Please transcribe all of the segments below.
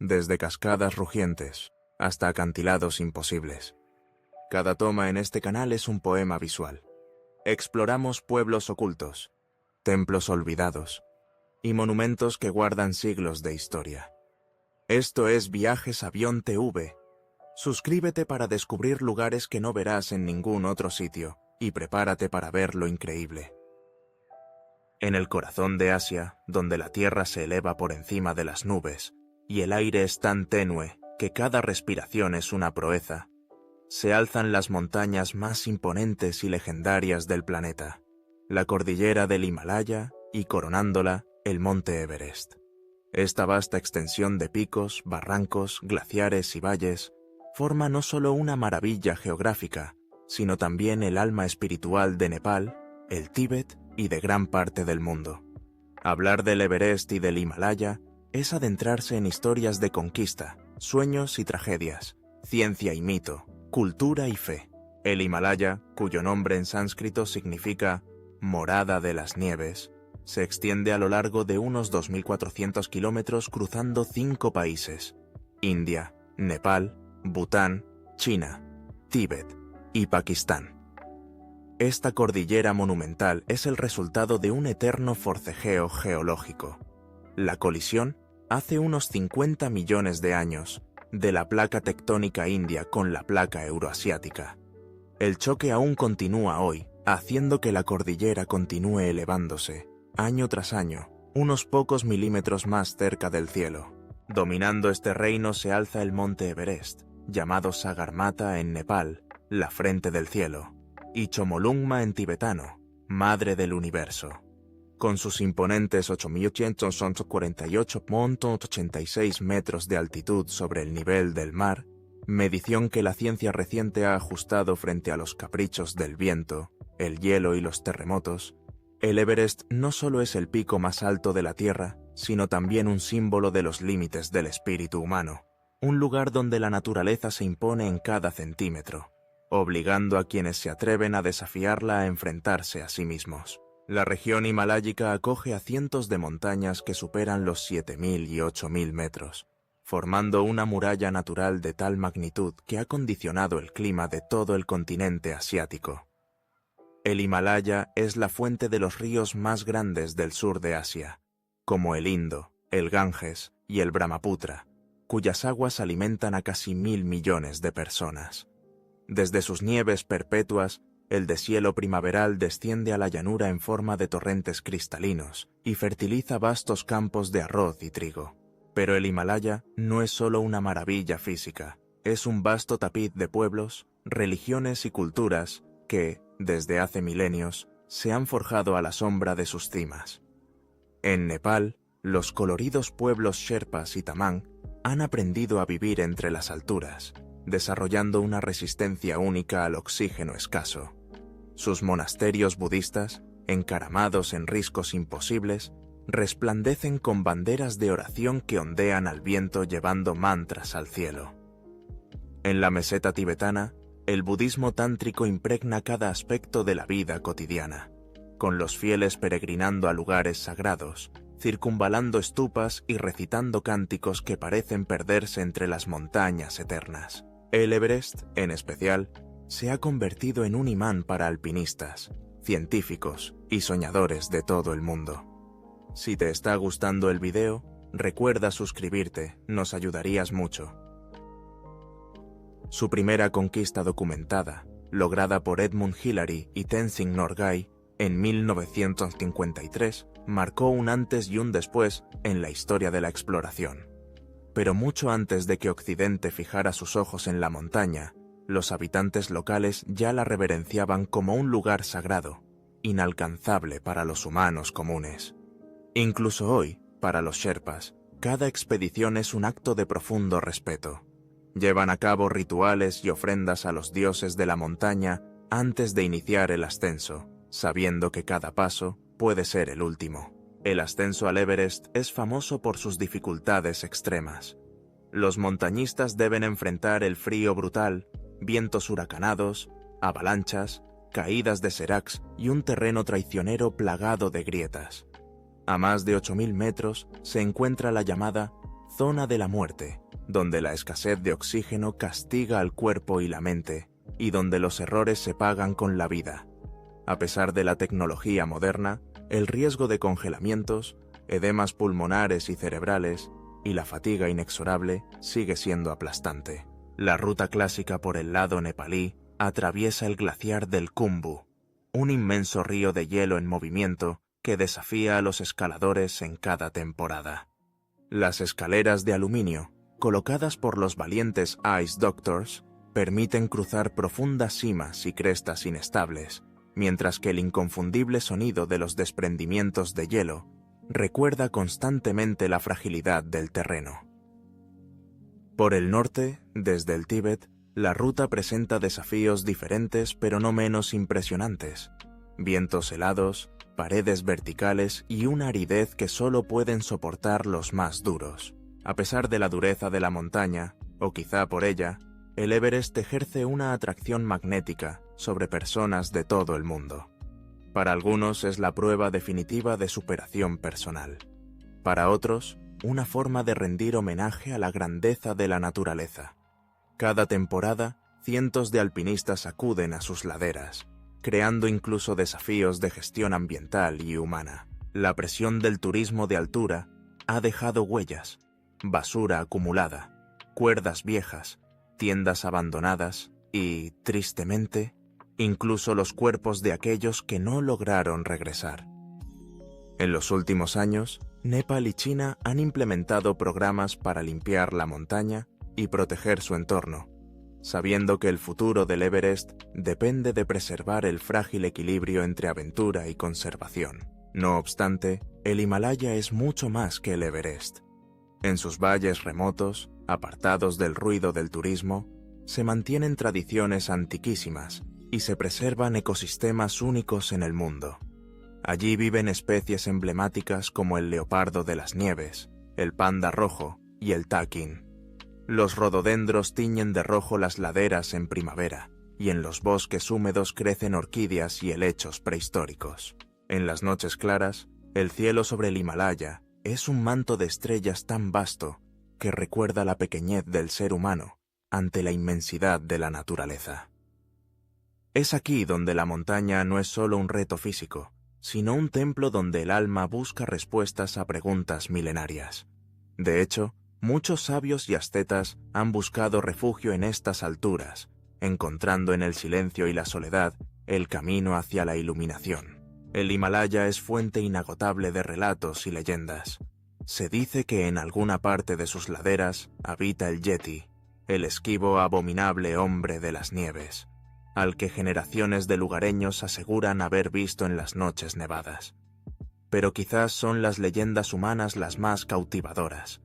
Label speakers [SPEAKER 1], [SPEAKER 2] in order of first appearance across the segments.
[SPEAKER 1] desde cascadas rugientes hasta acantilados imposibles. Cada toma en este canal es un poema visual. Exploramos pueblos ocultos, templos olvidados y monumentos que guardan siglos de historia. Esto es Viajes Avión TV. Suscríbete para descubrir lugares que no verás en ningún otro sitio y prepárate para ver lo increíble. En el corazón de Asia, donde la tierra se eleva por encima de las nubes y el aire es tan tenue que cada respiración es una proeza, se alzan las montañas más imponentes y legendarias del planeta, la cordillera del Himalaya y, coronándola, el monte Everest. Esta vasta extensión de picos, barrancos, glaciares y valles forma no solo una maravilla geográfica, sino también el alma espiritual de Nepal, el Tíbet y de gran parte del mundo. Hablar del Everest y del Himalaya es adentrarse en historias de conquista, sueños y tragedias, ciencia y mito, cultura y fe. El Himalaya, cuyo nombre en sánscrito significa morada de las nieves, se extiende a lo largo de unos 2.400 kilómetros cruzando 5 países: India, Nepal, Bután, China, Tíbet y Pakistán. Esta cordillera monumental es el resultado de un eterno forcejeo geológico. La colisión, hace unos 50 millones de años, de la placa tectónica india con la placa euroasiática. El choque aún continúa hoy, haciendo que la cordillera continúe elevándose, año tras año, unos pocos milímetros más cerca del cielo. Dominando este reino se alza el monte Everest, llamado Sagarmatha en Nepal, la frente del cielo, y Chomolungma en tibetano, madre del universo. Con sus imponentes 8.848.86 metros de altitud sobre el nivel del mar, medición que la ciencia reciente ha ajustado frente a los caprichos del viento, el hielo y los terremotos, el Everest no solo es el pico más alto de la Tierra, sino también un símbolo de los límites del espíritu humano, un lugar donde la naturaleza se impone en cada centímetro, obligando a quienes se atreven a desafiarla a enfrentarse a sí mismos. La región himaláyica acoge a cientos de montañas que superan los 7.000 y 8.000 metros, formando una muralla natural de tal magnitud que ha condicionado el clima de todo el continente asiático. El Himalaya es la fuente de los ríos más grandes del sur de Asia, como el Indo, el Ganges y el Brahmaputra, cuyas aguas alimentan a casi 1.000 millones de personas. Desde sus nieves perpetuas, el deshielo primaveral desciende a la llanura en forma de torrentes cristalinos y fertiliza vastos campos de arroz y trigo. Pero el Himalaya no es solo una maravilla física, es un vasto tapiz de pueblos, religiones y culturas que, desde hace milenios, se han forjado a la sombra de sus cimas. En Nepal, los coloridos pueblos sherpas y tamán han aprendido a vivir entre las alturas, desarrollando una resistencia única al oxígeno escaso. Sus monasterios budistas, encaramados en riscos imposibles, resplandecen con banderas de oración que ondean al viento llevando mantras al cielo. En la meseta tibetana, el budismo tántrico impregna cada aspecto de la vida cotidiana, con los fieles peregrinando a lugares sagrados, circunvalando estupas y recitando cánticos que parecen perderse entre las montañas eternas. El Everest, en especial, se ha convertido en un imán para alpinistas, científicos y soñadores de todo el mundo. Si te está gustando el video, recuerda suscribirte, nos ayudarías mucho. Su primera conquista documentada, lograda por Edmund Hillary y Tenzing Norgay en 1953, marcó un antes y un después en la historia de la exploración. Pero mucho antes de que Occidente fijara sus ojos en la montaña, los habitantes locales ya la reverenciaban como un lugar sagrado, inalcanzable para los humanos comunes. Incluso hoy, para los sherpas, cada expedición es un acto de profundo respeto. Llevan a cabo rituales y ofrendas a los dioses de la montaña antes de iniciar el ascenso, sabiendo que cada paso puede ser el último. El ascenso al Everest es famoso por sus dificultades extremas. Los montañistas deben enfrentar el frío brutal, vientos huracanados, avalanchas, caídas de séracs y un terreno traicionero plagado de grietas. A más de 8.000 metros se encuentra la llamada zona de la muerte, donde la escasez de oxígeno castiga al cuerpo y la mente, y donde los errores se pagan con la vida. A pesar de la tecnología moderna, el riesgo de congelamientos, edemas pulmonares y cerebrales, y la fatiga inexorable sigue siendo aplastante. La ruta clásica por el lado nepalí atraviesa el glaciar del Khumbu, un inmenso río de hielo en movimiento que desafía a los escaladores en cada temporada. Las escaleras de aluminio, colocadas por los valientes Ice Doctors, permiten cruzar profundas cimas y crestas inestables, mientras que el inconfundible sonido de los desprendimientos de hielo recuerda constantemente la fragilidad del terreno. Por el norte, desde el Tíbet, la ruta presenta desafíos diferentes pero no menos impresionantes. Vientos helados, paredes verticales y una aridez que solo pueden soportar los más duros. A pesar de la dureza de la montaña, o quizá por ella, el Everest ejerce una atracción magnética sobre personas de todo el mundo. Para algunos es la prueba definitiva de superación personal. Para otros, una forma de rendir homenaje a la grandeza de la naturaleza. Cada temporada, cientos de alpinistas acuden a sus laderas, creando incluso desafíos de gestión ambiental y humana. La presión del turismo de altura ha dejado huellas, basura acumulada, cuerdas viejas, tiendas abandonadas y, tristemente, incluso los cuerpos de aquellos que no lograron regresar. En los últimos años, Nepal y China han implementado programas para limpiar la montaña y proteger su entorno, sabiendo que el futuro del Everest depende de preservar el frágil equilibrio entre aventura y conservación. No obstante, el Himalaya es mucho más que el Everest. En sus valles remotos, apartados del ruido del turismo, se mantienen tradiciones antiquísimas y se preservan ecosistemas únicos en el mundo. Allí viven especies emblemáticas como el leopardo de las nieves, el panda rojo y el takin. Los rododendros tiñen de rojo las laderas en primavera, y en los bosques húmedos crecen orquídeas y helechos prehistóricos. En las noches claras, el cielo sobre el Himalaya es un manto de estrellas tan vasto que recuerda la pequeñez del ser humano ante la inmensidad de la naturaleza. Es aquí donde la montaña no es solo un reto físico, sino un templo donde el alma busca respuestas a preguntas milenarias. De hecho, muchos sabios y ascetas han buscado refugio en estas alturas, encontrando en el silencio y la soledad el camino hacia la iluminación. El Himalaya es fuente inagotable de relatos y leyendas. Se dice que en alguna parte de sus laderas habita el Yeti, el esquivo abominable hombre de las nieves, al que generaciones de lugareños aseguran haber visto en las noches nevadas. Pero quizás son las leyendas humanas las más cautivadoras,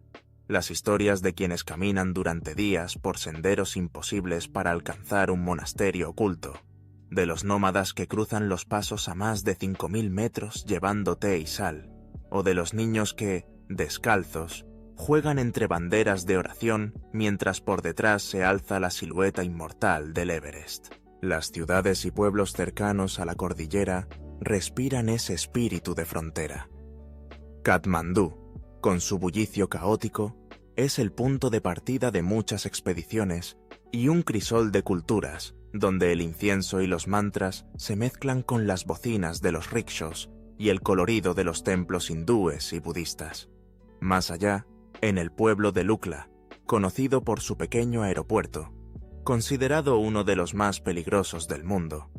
[SPEAKER 1] las historias de quienes caminan durante días por senderos imposibles para alcanzar un monasterio oculto, de los nómadas que cruzan los pasos a más de 5.000 metros llevando té y sal, o de los niños que, descalzos, juegan entre banderas de oración mientras por detrás se alza la silueta inmortal del Everest. Las ciudades y pueblos cercanos a la cordillera respiran ese espíritu de frontera. Katmandú, con su bullicio caótico, es el punto de partida de muchas expediciones y un crisol de culturas, donde el incienso y los mantras se mezclan con las bocinas de los rickshaws y el colorido de los templos hindúes y budistas. Más allá, en el pueblo de Lukla, conocido por su pequeño aeropuerto, considerado uno de los más peligrosos del mundo,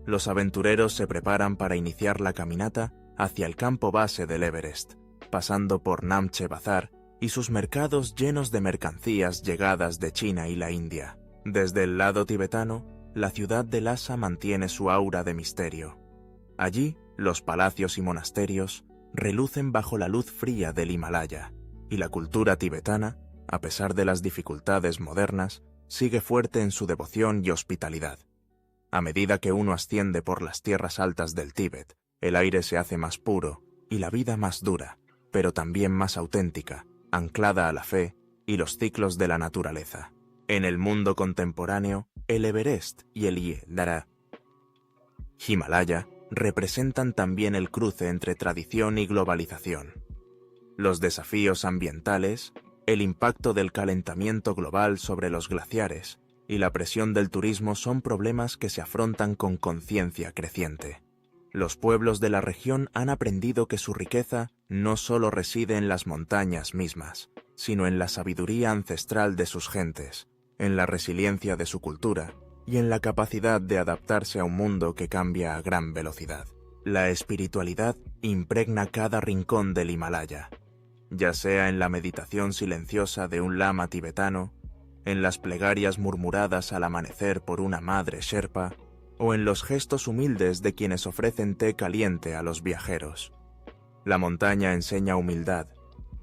[SPEAKER 1] los aventureros se preparan para iniciar la caminata hacia el campo base del Everest, pasando por Namche Bazar y sus mercados llenos de mercancías llegadas de China y la India. Desde el lado tibetano, la ciudad de Lhasa mantiene su aura de misterio. Allí, los palacios y monasterios relucen bajo la luz fría del Himalaya, y la cultura tibetana, a pesar de las dificultades modernas, sigue fuerte en su devoción y hospitalidad. A medida que uno asciende por las tierras altas del Tíbet, el aire se hace más puro y la vida más dura, pero también más auténtica, anclada a la fe y los ciclos de la naturaleza. En el mundo contemporáneo, el Everest y el Himalaya representan también el cruce entre tradición y globalización. Los desafíos ambientales, El impacto del calentamiento global sobre los glaciares y la presión del turismo son problemas que se afrontan con conciencia creciente. Los pueblos de la región han aprendido que su riqueza no solo reside en las montañas mismas, sino en la sabiduría ancestral de sus gentes, en la resiliencia de su cultura y en la capacidad de adaptarse a un mundo que cambia a gran velocidad. La espiritualidad impregna cada rincón del Himalaya, ya sea en la meditación silenciosa de un lama tibetano, en las plegarias murmuradas al amanecer por una madre sherpa, o en los gestos humildes de quienes ofrecen té caliente a los viajeros. La montaña enseña humildad.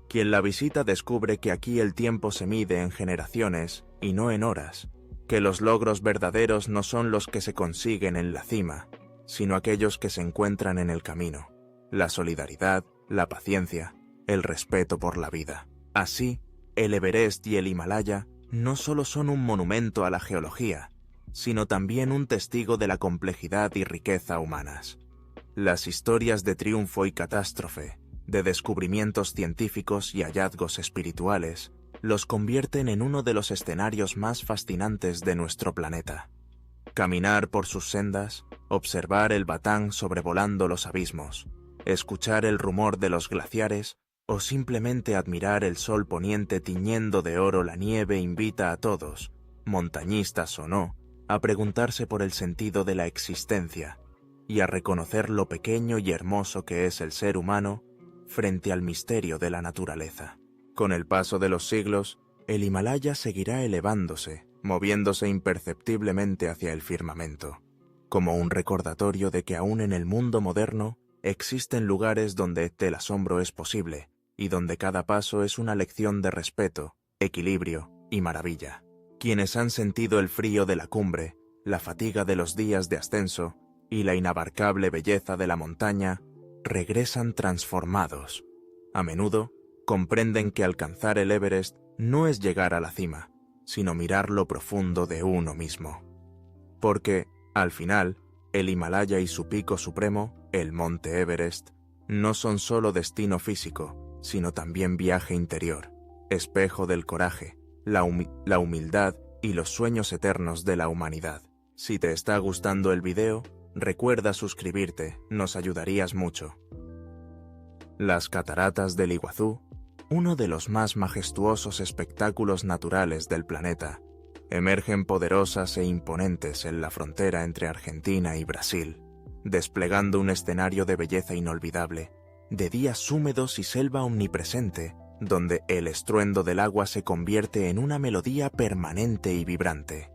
[SPEAKER 1] Quien la visita descubre que aquí el tiempo se mide en generaciones y no en horas, que los logros verdaderos no son los que se consiguen en la cima, sino aquellos que se encuentran en el camino. La solidaridad, la paciencia, el respeto por la vida. Así, el Everest y el Himalaya no solo son un monumento a la geología, sino también un testigo de la complejidad y riqueza humanas. Las historias de triunfo y catástrofe, de descubrimientos científicos y hallazgos espirituales, los convierten en uno de los escenarios más fascinantes de nuestro planeta. Caminar por sus sendas, observar el Batán sobrevolando los abismos, escuchar el rumor de los glaciares o simplemente admirar el sol poniente tiñendo de oro la nieve invita a todos, montañistas o no, a preguntarse por el sentido de la existencia y a reconocer lo pequeño y hermoso que es el ser humano frente al misterio de la naturaleza. Con el paso de los siglos, el Himalaya seguirá elevándose, moviéndose imperceptiblemente hacia el firmamento, como un recordatorio de que aún en el mundo moderno existen lugares donde el asombro es posible y donde cada paso es una lección de respeto, equilibrio y maravilla. Quienes han sentido el frío de la cumbre, la fatiga de los días de ascenso y la inabarcable belleza de la montaña, regresan transformados. A menudo, comprenden que alcanzar el Everest no es llegar a la cima, sino mirar lo profundo de uno mismo. Porque, al final, el Himalaya y su pico supremo, el Monte Everest, no son solo destino físico, sino también viaje interior, espejo del coraje, la humildad y los sueños eternos de la humanidad. Si te está gustando el video, recuerda suscribirte, nos ayudarías mucho. Las cataratas del Iguazú, uno de los más majestuosos espectáculos naturales del planeta, emergen poderosas e imponentes en la frontera entre Argentina y Brasil, desplegando un escenario de belleza inolvidable, de días húmedos y selva omnipresente, donde el estruendo del agua se convierte en una melodía permanente y vibrante.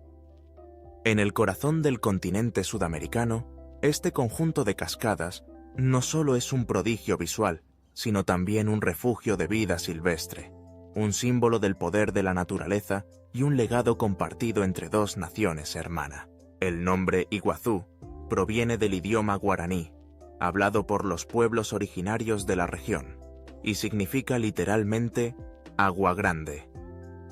[SPEAKER 1] En el corazón del continente sudamericano, este conjunto de cascadas no solo es un prodigio visual, sino también un refugio de vida silvestre, un símbolo del poder de la naturaleza y un legado compartido entre dos naciones hermanas. El nombre Iguazú proviene del idioma guaraní, hablado por los pueblos originarios de la región, y significa literalmente agua grande.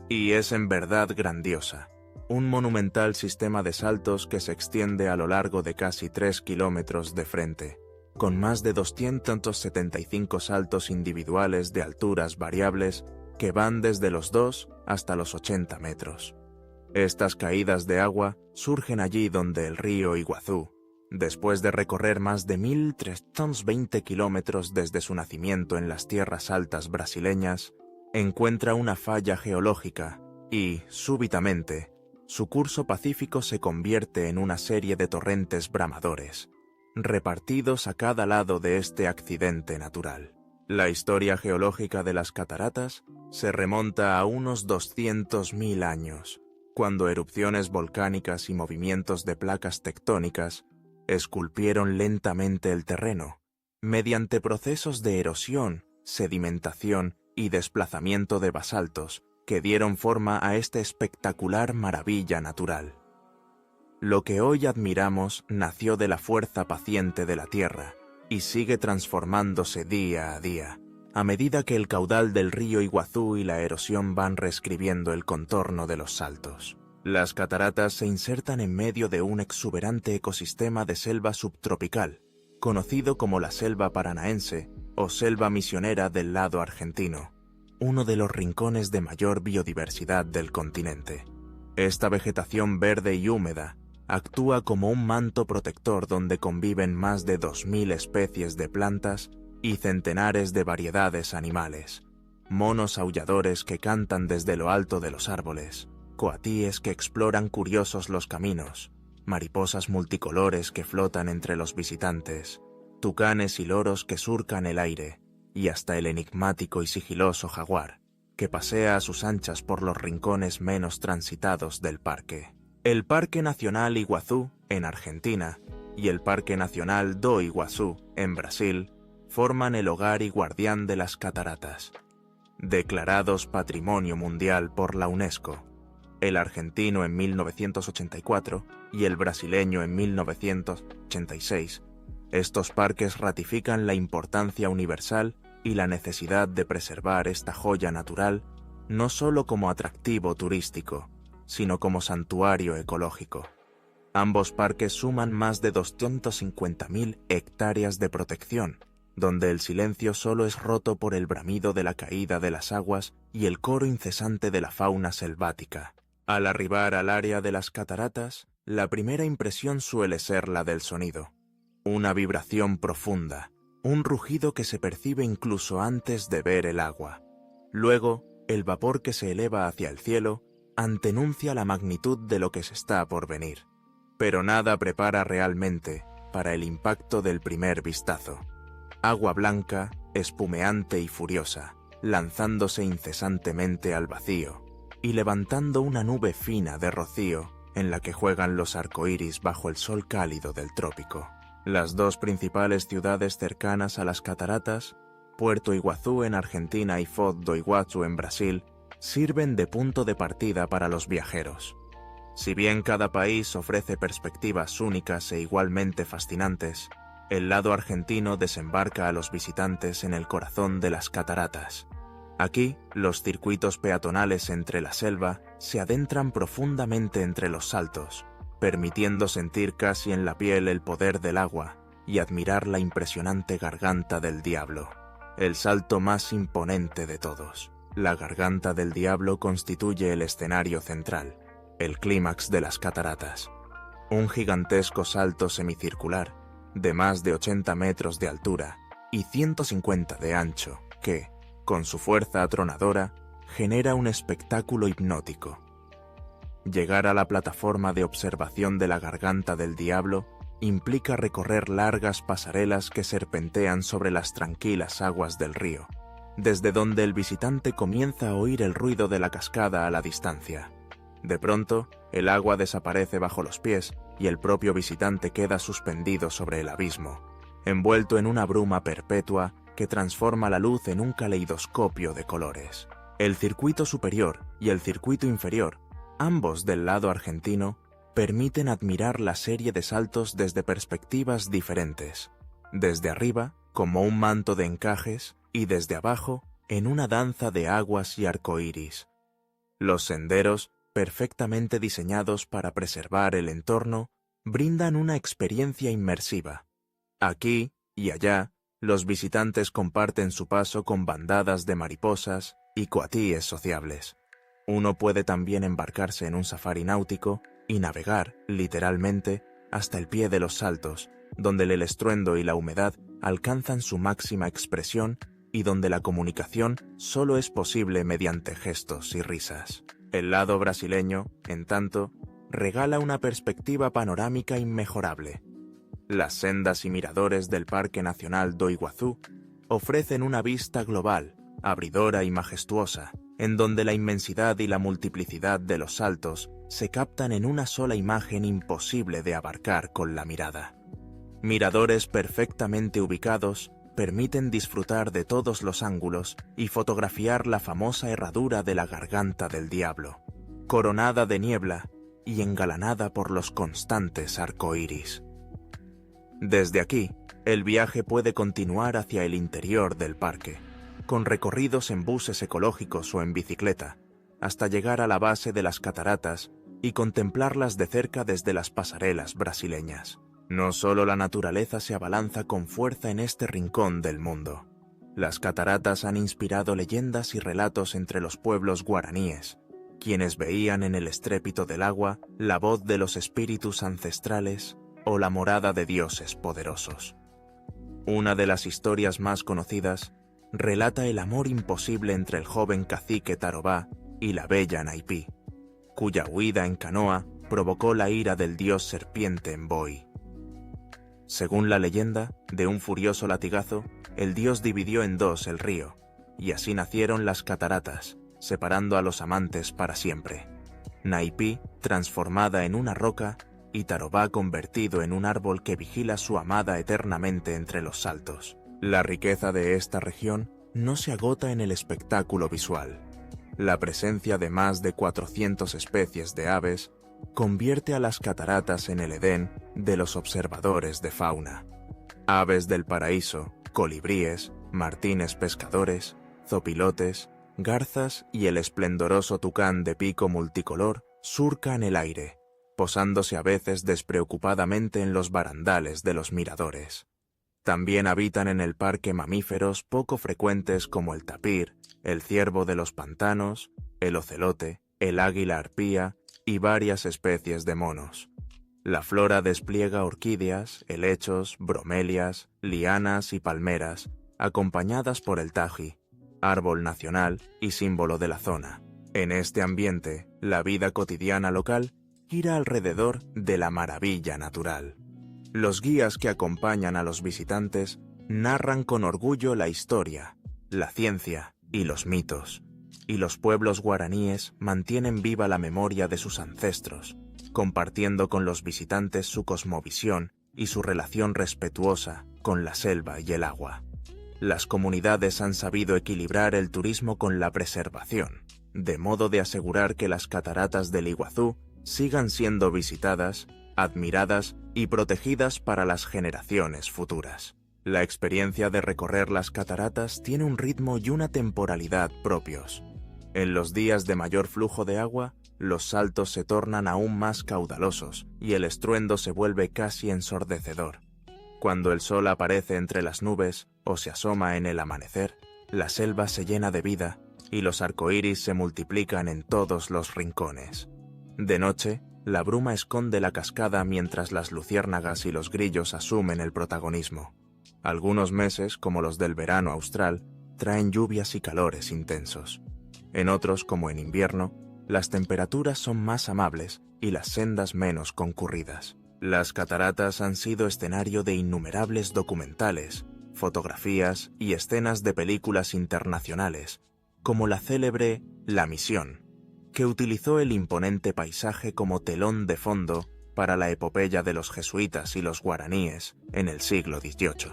[SPEAKER 1] Y es en verdad grandiosa, un monumental sistema de saltos que se extiende a lo largo de casi 3 kilómetros de frente, con más de 275 saltos individuales de alturas variables que van desde los 2 hasta los 80 metros. Estas caídas de agua surgen allí donde el río Iguazú, después de recorrer más de 1.320 kilómetros desde su nacimiento en las tierras altas brasileñas, encuentra una falla geológica y, súbitamente, su curso pacífico se convierte en una serie de torrentes bramadores, repartidos a cada lado de este accidente natural. La historia geológica de las cataratas se remonta a unos 200.000 años, cuando erupciones volcánicas y movimientos de placas tectónicas esculpieron lentamente el terreno, mediante procesos de erosión, sedimentación y desplazamiento de basaltos que dieron forma a esta espectacular maravilla natural. Lo que hoy admiramos nació de la fuerza paciente de la Tierra y sigue transformándose día a día, a medida que el caudal del río Iguazú y la erosión van reescribiendo el contorno de los saltos. Las cataratas se insertan en medio de un exuberante ecosistema de selva subtropical, conocido como la selva paranaense o selva misionera del lado argentino, uno de los rincones de mayor biodiversidad del continente. Esta vegetación verde y húmeda actúa como un manto protector donde conviven más de 2000 especies de plantas y centenares de variedades animales. Monos aulladores que cantan desde lo alto de los árboles, coatíes que exploran curiosos los caminos, mariposas multicolores que flotan entre los visitantes, tucanes y loros que surcan el aire, y hasta el enigmático y sigiloso jaguar, que pasea a sus anchas por los rincones menos transitados del parque. El Parque Nacional Iguazú, en Argentina, y el Parque Nacional do Iguazú, en Brasil, forman el hogar y guardián de las cataratas. Declarados Patrimonio Mundial por la UNESCO, el argentino en 1984 y el brasileño en 1986, estos parques ratifican la importancia universal y la necesidad de preservar esta joya natural no solo como atractivo turístico, sino como santuario ecológico. Ambos parques suman más de 250.000 hectáreas de protección, donde el silencio solo es roto por el bramido de la caída de las aguas y el coro incesante de la fauna selvática. Al arribar al área de las cataratas, la primera impresión suele ser la del sonido. Una vibración profunda, un rugido que se percibe incluso antes de ver el agua. Luego, el vapor que se eleva hacia el cielo antenuncia la magnitud de lo que se está por venir. Pero nada prepara realmente para el impacto del primer vistazo. Agua blanca, espumeante y furiosa, lanzándose incesantemente al vacío y levantando una nube fina de rocío en la que juegan los arcoíris bajo el sol cálido del trópico. Las dos principales ciudades cercanas a las cataratas, Puerto Iguazú en Argentina y Foz do Iguazú en Brasil, sirven de punto de partida para los viajeros. Si bien cada país ofrece perspectivas únicas e igualmente fascinantes, el lado argentino desembarca a los visitantes en el corazón de las cataratas. Aquí, los circuitos peatonales entre la selva se adentran profundamente entre los saltos, permitiendo sentir casi en la piel el poder del agua y admirar la impresionante Garganta del Diablo, el salto más imponente de todos. La Garganta del Diablo constituye el escenario central, el clímax de las cataratas. Un gigantesco salto semicircular, de más de 80 metros de altura y 150 de ancho, que, con su fuerza atronadora, genera un espectáculo hipnótico. Llegar a la plataforma de observación de la Garganta del Diablo implica recorrer largas pasarelas que serpentean sobre las tranquilas aguas del río, desde donde el visitante comienza a oír el ruido de la cascada a la distancia. De pronto, el agua desaparece bajo los pies y el propio visitante queda suspendido sobre el abismo, envuelto en una bruma perpetua que transforma la luz en un caleidoscopio de colores. El circuito superior y el circuito inferior, ambos del lado argentino, permiten admirar la serie de saltos desde perspectivas diferentes. Desde arriba, como un manto de encajes, y desde abajo, en una danza de aguas y arcoíris. Los senderos, perfectamente diseñados para preservar el entorno, brindan una experiencia inmersiva. Aquí y allá, los visitantes comparten su paso con bandadas de mariposas y coatíes sociables. Uno puede también embarcarse en un safari náutico y navegar, literalmente, hasta el pie de los saltos, donde el estruendo y la humedad alcanzan su máxima expresión y donde la comunicación solo es posible mediante gestos y risas. El lado brasileño, en tanto, regala una perspectiva panorámica inmejorable. Las sendas y miradores del Parque Nacional do Iguazú ofrecen una vista global, abridora y majestuosa, en donde la inmensidad y la multiplicidad de los saltos se captan en una sola imagen imposible de abarcar con la mirada. Miradores perfectamente ubicados permiten disfrutar de todos los ángulos y fotografiar la famosa herradura de la Garganta del Diablo, coronada de niebla y engalanada por los constantes arcoíris. Desde aquí, el viaje puede continuar hacia el interior del parque, con recorridos en buses ecológicos o en bicicleta, hasta llegar a la base de las cataratas y contemplarlas de cerca desde las pasarelas brasileñas. No solo la naturaleza se abalanza con fuerza en este rincón del mundo. Las cataratas han inspirado leyendas y relatos entre los pueblos guaraníes, quienes veían en el estrépito del agua la voz de los espíritus ancestrales o la morada de dioses poderosos. Una de las historias más conocidas relata el amor imposible entre el joven cacique Tarobá y la bella Naipí, cuya huida en canoa provocó la ira del dios serpiente Mboi. Según la leyenda, de un furioso latigazo, el dios dividió en dos el río, y así nacieron las cataratas, separando a los amantes para siempre. Naipí, transformada en una roca, y Tarobá convertido en un árbol que vigila a su amada eternamente entre los saltos. La riqueza de esta región no se agota en el espectáculo visual. La presencia de más de 400 especies de aves convierte a las cataratas en el Edén de los observadores de fauna. Aves del paraíso, colibríes, martines pescadores, zopilotes, garzas y el esplendoroso tucán de pico multicolor surcan el aire, posándose a veces despreocupadamente en los barandales de los miradores. También habitan en el parque mamíferos poco frecuentes como el tapir, el ciervo de los pantanos, el ocelote, el águila arpía y varias especies de monos. La flora despliega orquídeas, helechos, bromelias, lianas y palmeras, acompañadas por el taji, árbol nacional y símbolo de la zona. En este ambiente, la vida cotidiana local gira alrededor de la maravilla natural. Los guías que acompañan a los visitantes narran con orgullo la historia, la ciencia y los mitos, y los pueblos guaraníes mantienen viva la memoria de sus ancestros, compartiendo con los visitantes su cosmovisión y su relación respetuosa con la selva y el agua. Las comunidades han sabido equilibrar el turismo con la preservación, de modo de asegurar que las cataratas del Iguazú sigan siendo visitadas, admiradas y protegidas para las generaciones futuras. La experiencia de recorrer las cataratas tiene un ritmo y una temporalidad propios. En los días de mayor flujo de agua, los saltos se tornan aún más caudalosos y el estruendo se vuelve casi ensordecedor. Cuando el sol aparece entre las nubes o se asoma en el amanecer, la selva se llena de vida y los arcoíris se multiplican en todos los rincones. De noche, la bruma esconde la cascada mientras las luciérnagas y los grillos asumen el protagonismo. Algunos meses, como los del verano austral, traen lluvias y calores intensos. En otros, como en invierno, las temperaturas son más amables y las sendas menos concurridas. Las cataratas han sido escenario de innumerables documentales, fotografías y escenas de películas internacionales, como la célebre La Misión, que utilizó el imponente paisaje como telón de fondo para la epopeya de los jesuitas y los guaraníes en el siglo XVIII.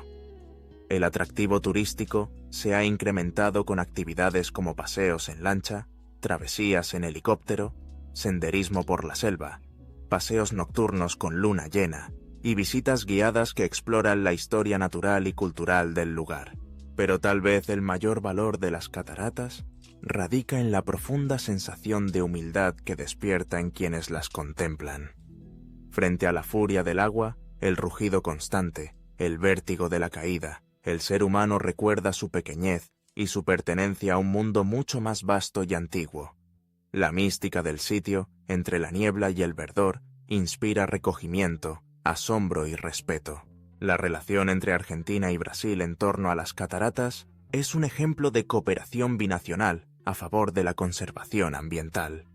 [SPEAKER 1] El atractivo turístico se ha incrementado con actividades como paseos en lancha, travesías en helicóptero, senderismo por la selva, paseos nocturnos con luna llena y visitas guiadas que exploran la historia natural y cultural del lugar. Pero tal vez el mayor valor de las cataratas radica en la profunda sensación de humildad que despierta en quienes las contemplan. Frente a la furia del agua, el rugido constante, el vértigo de la caída, el ser humano recuerda su pequeñez y su pertenencia a un mundo mucho más vasto y antiguo. La mística del sitio, entre la niebla y el verdor, inspira recogimiento, asombro y respeto. La relación entre Argentina y Brasil en torno a las cataratas es un ejemplo de cooperación binacional a favor de la conservación ambiental.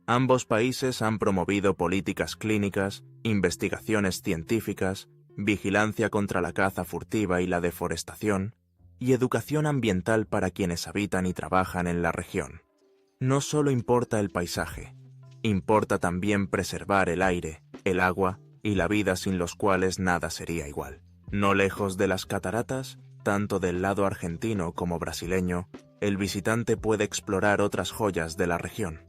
[SPEAKER 1] Ambos países han promovido políticas clínicas, investigaciones científicas, vigilancia contra la caza furtiva y la deforestación, y educación ambiental para quienes habitan y trabajan en la región. No solo importa el paisaje, importa también preservar el aire, el agua y la vida sin los cuales nada sería igual. No lejos de las cataratas, tanto del lado argentino como brasileño, el visitante puede explorar otras joyas de la región.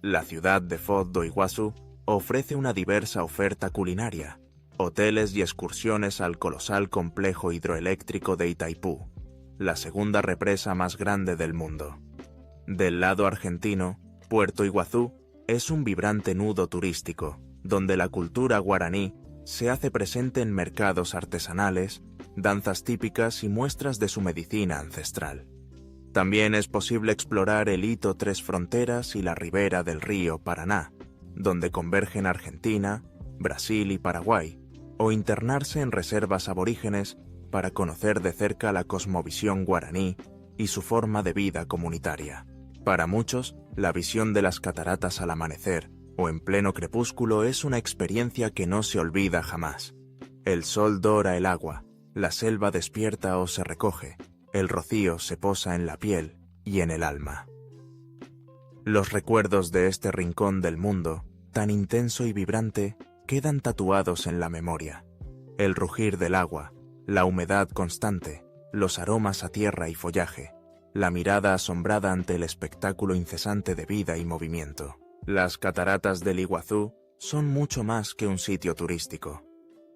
[SPEAKER 1] La ciudad de Foz do Iguazú ofrece una diversa oferta culinaria, hoteles y excursiones al colosal complejo hidroeléctrico de Itaipú, la segunda represa más grande del mundo. Del lado argentino, Puerto Iguazú es un vibrante nudo turístico, donde la cultura guaraní se hace presente en mercados artesanales, danzas típicas y muestras de su medicina ancestral. También es posible explorar el hito Tres Fronteras y la ribera del río Paraná, donde convergen Argentina, Brasil y Paraguay, o internarse en reservas aborígenes para conocer de cerca la cosmovisión guaraní y su forma de vida comunitaria. Para muchos, la visión de las cataratas al amanecer o en pleno crepúsculo es una experiencia que no se olvida jamás. El sol dora el agua, la selva despierta o se recoge, el rocío se posa en la piel y en el alma. Los recuerdos de este rincón del mundo, tan intenso y vibrante, quedan tatuados en la memoria. El rugir del agua, la humedad constante, los aromas a tierra y follaje, la mirada asombrada ante el espectáculo incesante de vida y movimiento. Las cataratas del Iguazú son mucho más que un sitio turístico.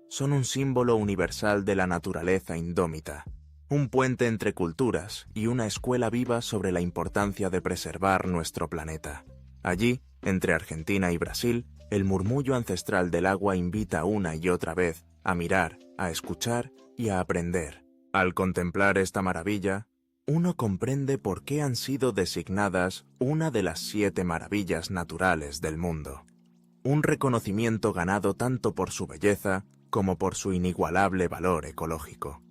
[SPEAKER 1] Son un símbolo universal de la naturaleza indómita, un puente entre culturas y una escuela viva sobre la importancia de preservar nuestro planeta. Allí, entre Argentina y Brasil, el murmullo ancestral del agua invita una y otra vez a mirar, a escuchar y a aprender. Al contemplar esta maravilla, uno comprende por qué han sido designadas una de las 7 maravillas naturales del mundo. Un reconocimiento ganado tanto por su belleza como por su inigualable valor ecológico.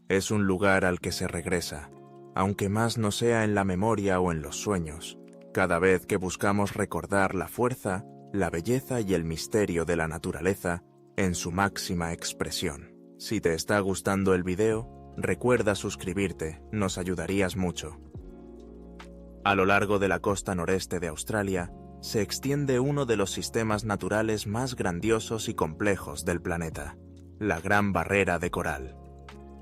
[SPEAKER 1] Es un lugar al que se regresa, aunque más no sea en la memoria o en los sueños, cada vez que buscamos recordar la fuerza, la belleza y el misterio de la naturaleza en su máxima expresión. Si te está gustando el video, recuerda suscribirte, nos ayudarías mucho. A lo largo de la costa noreste de Australia, se extiende uno de los sistemas naturales más grandiosos y complejos del planeta, la Gran Barrera de Coral.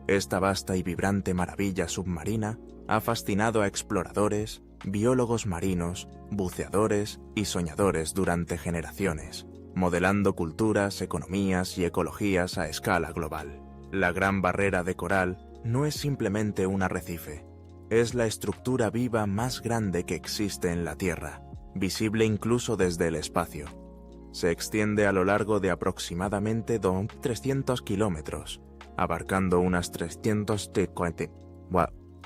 [SPEAKER 1] Esta vasta y vibrante maravilla submarina ha fascinado a exploradores, biólogos marinos, buceadores y soñadores durante generaciones, modelando culturas, economías y ecologías a escala global. La Gran Barrera de Coral no es simplemente un arrecife, es la estructura viva más grande que existe en la Tierra, visible incluso desde el espacio. Se extiende a lo largo de aproximadamente 300 kilómetros, abarcando unas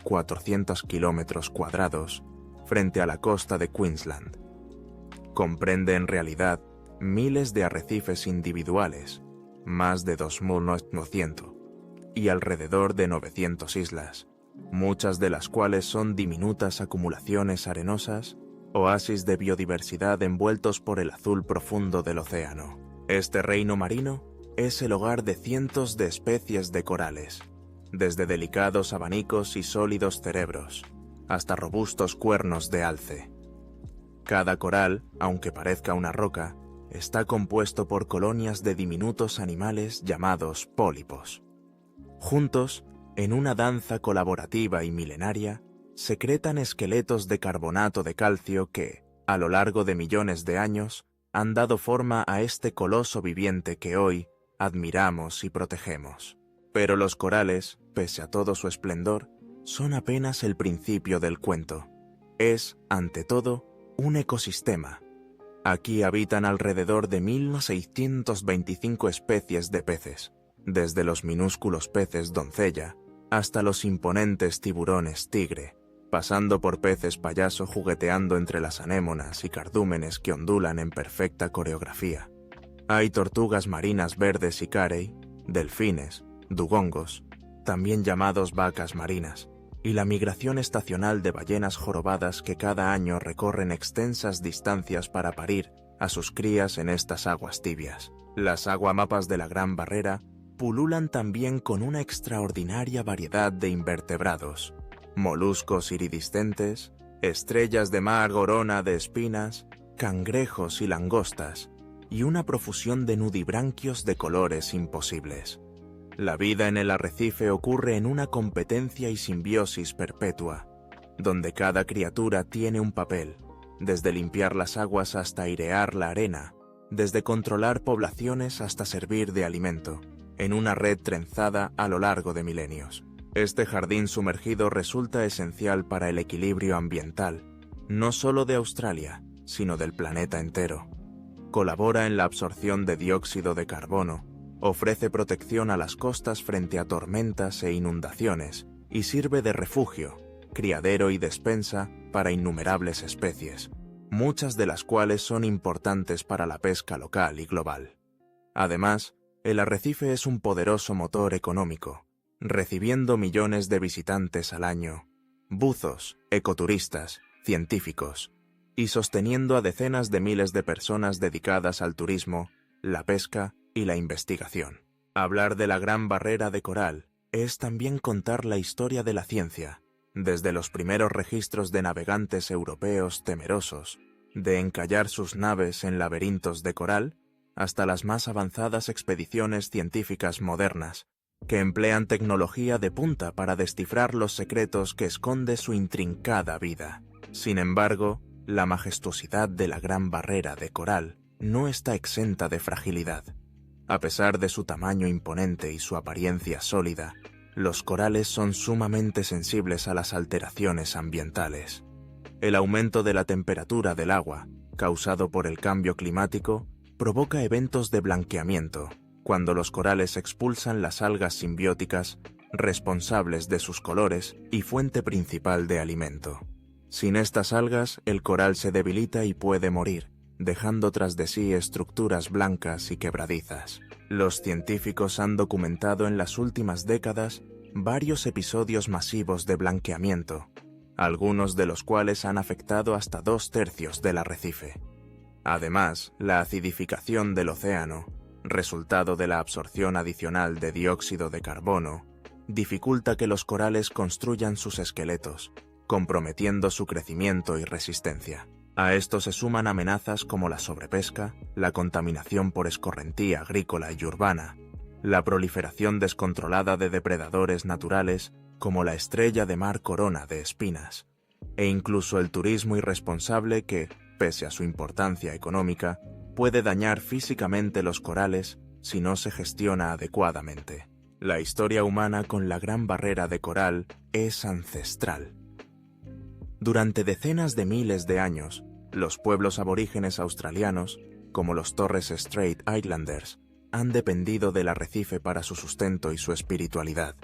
[SPEAKER 1] 400 kilómetros cuadrados frente a la costa de Queensland. Comprende en realidad miles de arrecifes individuales, más de 2.900, y alrededor de 900 islas, muchas de las cuales son diminutas acumulaciones arenosas, oasis de biodiversidad envueltos por el azul profundo del océano. Este reino marino es el hogar de cientos de especies de corales, desde delicados abanicos y sólidos cerebros, hasta robustos cuernos de alce. Cada coral, aunque parezca una roca, está compuesto por colonias de diminutos animales llamados pólipos. Juntos, en una danza colaborativa y milenaria, secretan esqueletos de carbonato de calcio que, a lo largo de millones de años, han dado forma a este coloso viviente que hoy admiramos y protegemos. Pero los corales, pese a todo su esplendor, son apenas el principio del cuento. Es, ante todo, un ecosistema. Aquí habitan alrededor de 1.625 especies de peces, desde los minúsculos peces doncella hasta los imponentes tiburones tigre, pasando por peces payaso jugueteando entre las anémonas y cardúmenes que ondulan en perfecta coreografía. Hay tortugas marinas verdes y carey, delfines, dugongos, también llamados vacas marinas, y la migración estacional de ballenas jorobadas que cada año recorren extensas distancias para parir a sus crías en estas aguas tibias. Las aguamapas de la Gran Barrera pululan también con una extraordinaria variedad de invertebrados, moluscos iridiscentes, estrellas de mar gorona de espinas, cangrejos y langostas, y una profusión de nudibranquios de colores imposibles. La vida en el arrecife ocurre en una competencia y simbiosis perpetua, donde cada criatura tiene un papel, desde limpiar las aguas hasta airear la arena, desde controlar poblaciones hasta servir de alimento, en una red trenzada a lo largo de milenios. Este jardín sumergido resulta esencial para el equilibrio ambiental, no solo de Australia, sino del planeta entero. Colabora en la absorción de dióxido de carbono, Ofrece protección a las costas frente a tormentas e inundaciones y sirve de refugio, criadero y despensa para innumerables especies, muchas de las cuales son importantes para la pesca local y global. Además, el arrecife es un poderoso motor económico, recibiendo millones de visitantes al año, buzos, ecoturistas, científicos, y sosteniendo a decenas de miles de personas dedicadas al turismo, la pesca y la investigación. Hablar de la Gran Barrera de Coral es también contar la historia de la ciencia, desde los primeros registros de navegantes europeos temerosos de encallar sus naves en laberintos de coral, hasta las más avanzadas expediciones científicas modernas, que emplean tecnología de punta para descifrar los secretos que esconde su intrincada vida. Sin embargo, la majestuosidad de la Gran Barrera de Coral no está exenta de fragilidad. A pesar de su tamaño imponente y su apariencia sólida, los corales son sumamente sensibles a las alteraciones ambientales. El aumento de la temperatura del agua, causado por el cambio climático, provoca eventos de blanqueamiento, cuando los corales expulsan las algas simbióticas responsables de sus colores y fuente principal de alimento. Sin estas algas, el coral se debilita y puede morir, dejando tras de sí estructuras blancas y quebradizas. Los científicos han documentado en las últimas décadas varios episodios masivos de blanqueamiento, algunos de los cuales han afectado hasta 2/3 del arrecife. Además, la acidificación del océano, resultado de la absorción adicional de dióxido de carbono, dificulta que los corales construyan sus esqueletos, comprometiendo su crecimiento y resistencia. A esto se suman amenazas como la sobrepesca, la contaminación por escorrentía agrícola y urbana, la proliferación descontrolada de depredadores naturales como la estrella de mar corona de espinas, e incluso el turismo irresponsable que, pese a su importancia económica, puede dañar físicamente los corales si no se gestiona adecuadamente. La historia humana con la Gran Barrera de Coral es ancestral. Durante decenas de miles de años, los pueblos aborígenes australianos, como los Torres Strait Islanders, han dependido del arrecife para su sustento y su espiritualidad.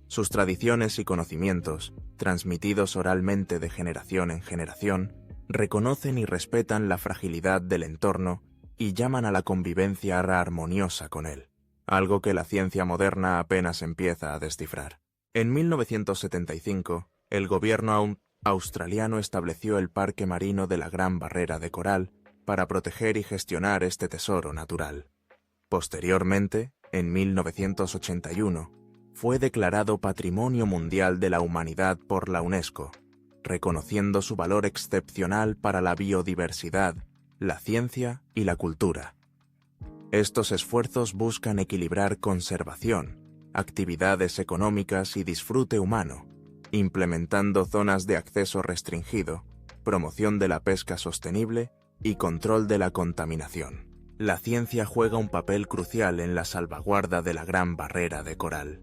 [SPEAKER 1] Sus tradiciones y conocimientos, transmitidos oralmente de generación en generación, reconocen y respetan la fragilidad del entorno y llaman a la convivencia armoniosa con él, algo que la ciencia moderna apenas empieza a descifrar. En 1975, el gobierno australiano estableció el Parque Marino de la Gran Barrera de Coral para proteger y gestionar este tesoro natural. Posteriormente, en 1981, fue declarado Patrimonio Mundial de la Humanidad por la UNESCO, reconociendo su valor excepcional para la biodiversidad, la ciencia y la cultura. Estos esfuerzos buscan equilibrar conservación, actividades económicas y disfrute humano, implementando zonas de acceso restringido, promoción de la pesca sostenible y control de la contaminación. La ciencia juega un papel crucial en la salvaguarda de la Gran Barrera de Coral.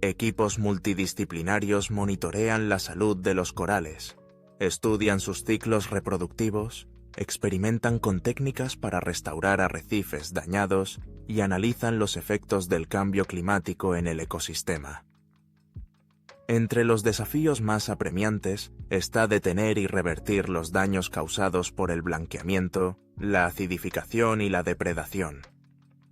[SPEAKER 1] Equipos multidisciplinarios monitorean la salud de los corales, estudian sus ciclos reproductivos, experimentan con técnicas para restaurar arrecifes dañados y analizan los efectos del cambio climático en el ecosistema. Entre los desafíos más apremiantes está detener y revertir los daños causados por el blanqueamiento, la acidificación y la depredación.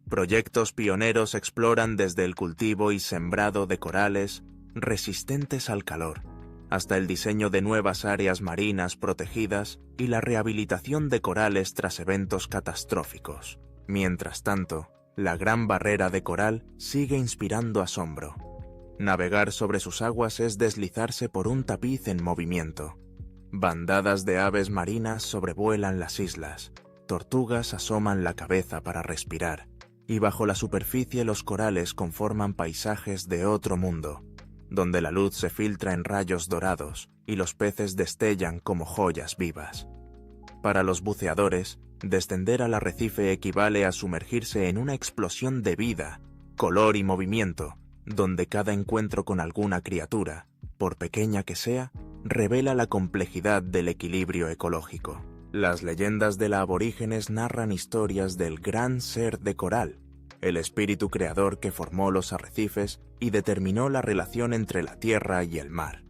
[SPEAKER 1] Proyectos pioneros exploran desde el cultivo y sembrado de corales resistentes al calor, hasta el diseño de nuevas áreas marinas protegidas y la rehabilitación de corales tras eventos catastróficos. Mientras tanto, la Gran Barrera de Coral sigue inspirando asombro. Navegar sobre sus aguas es deslizarse por un tapiz en movimiento. Bandadas de aves marinas sobrevuelan las islas, tortugas asoman la cabeza para respirar, y bajo la superficie los corales conforman paisajes de otro mundo, donde la luz se filtra en rayos dorados y los peces destellan como joyas vivas. Para los buceadores, descender al arrecife equivale a sumergirse en una explosión de vida, color y movimiento, donde cada encuentro con alguna criatura, por pequeña que sea, revela la complejidad del equilibrio ecológico. Las leyendas de los aborígenes narran historias del gran ser de coral, el espíritu creador que formó los arrecifes y determinó la relación entre la tierra y el mar.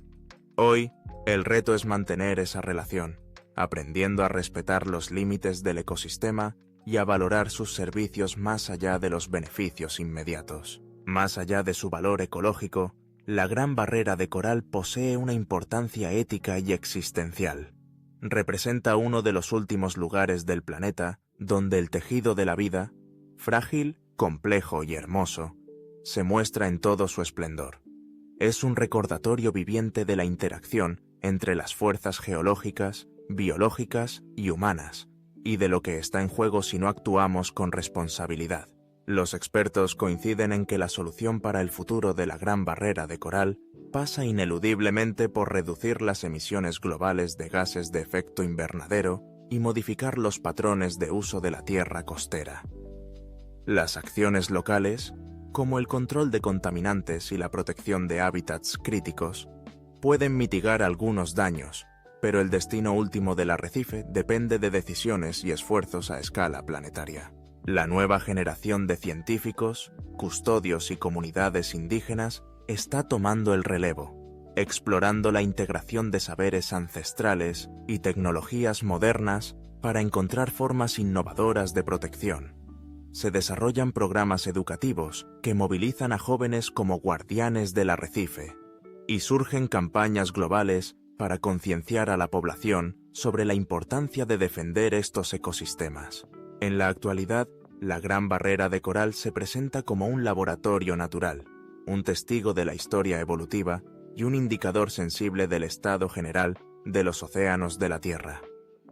[SPEAKER 1] Hoy, el reto es mantener esa relación, aprendiendo a respetar los límites del ecosistema y a valorar sus servicios más allá de los beneficios inmediatos. Más allá de su valor ecológico, la Gran Barrera de Coral posee una importancia ética y existencial. Representa uno de los últimos lugares del planeta donde el tejido de la vida, frágil, complejo y hermoso, se muestra en todo su esplendor. Es un recordatorio viviente de la interacción entre las fuerzas geológicas, biológicas y humanas, y de lo que está en juego si no actuamos con responsabilidad. Los expertos coinciden en que la solución para el futuro de la Gran Barrera de Coral pasa ineludiblemente por reducir las emisiones globales de gases de efecto invernadero y modificar los patrones de uso de la tierra costera. Las acciones locales, como el control de contaminantes y la protección de hábitats críticos, pueden mitigar algunos daños, pero el destino último del arrecife depende de decisiones y esfuerzos a escala planetaria. La nueva generación de científicos, custodios y comunidades indígenas está tomando el relevo, explorando la integración de saberes ancestrales y tecnologías modernas para encontrar formas innovadoras de protección. Se desarrollan programas educativos que movilizan a jóvenes como guardianes del arrecife, y surgen campañas globales para concienciar a la población sobre la importancia de defender estos ecosistemas. En la actualidad, la Gran Barrera de Coral se presenta como un laboratorio natural, un testigo de la historia evolutiva y un indicador sensible del estado general de los océanos de la Tierra.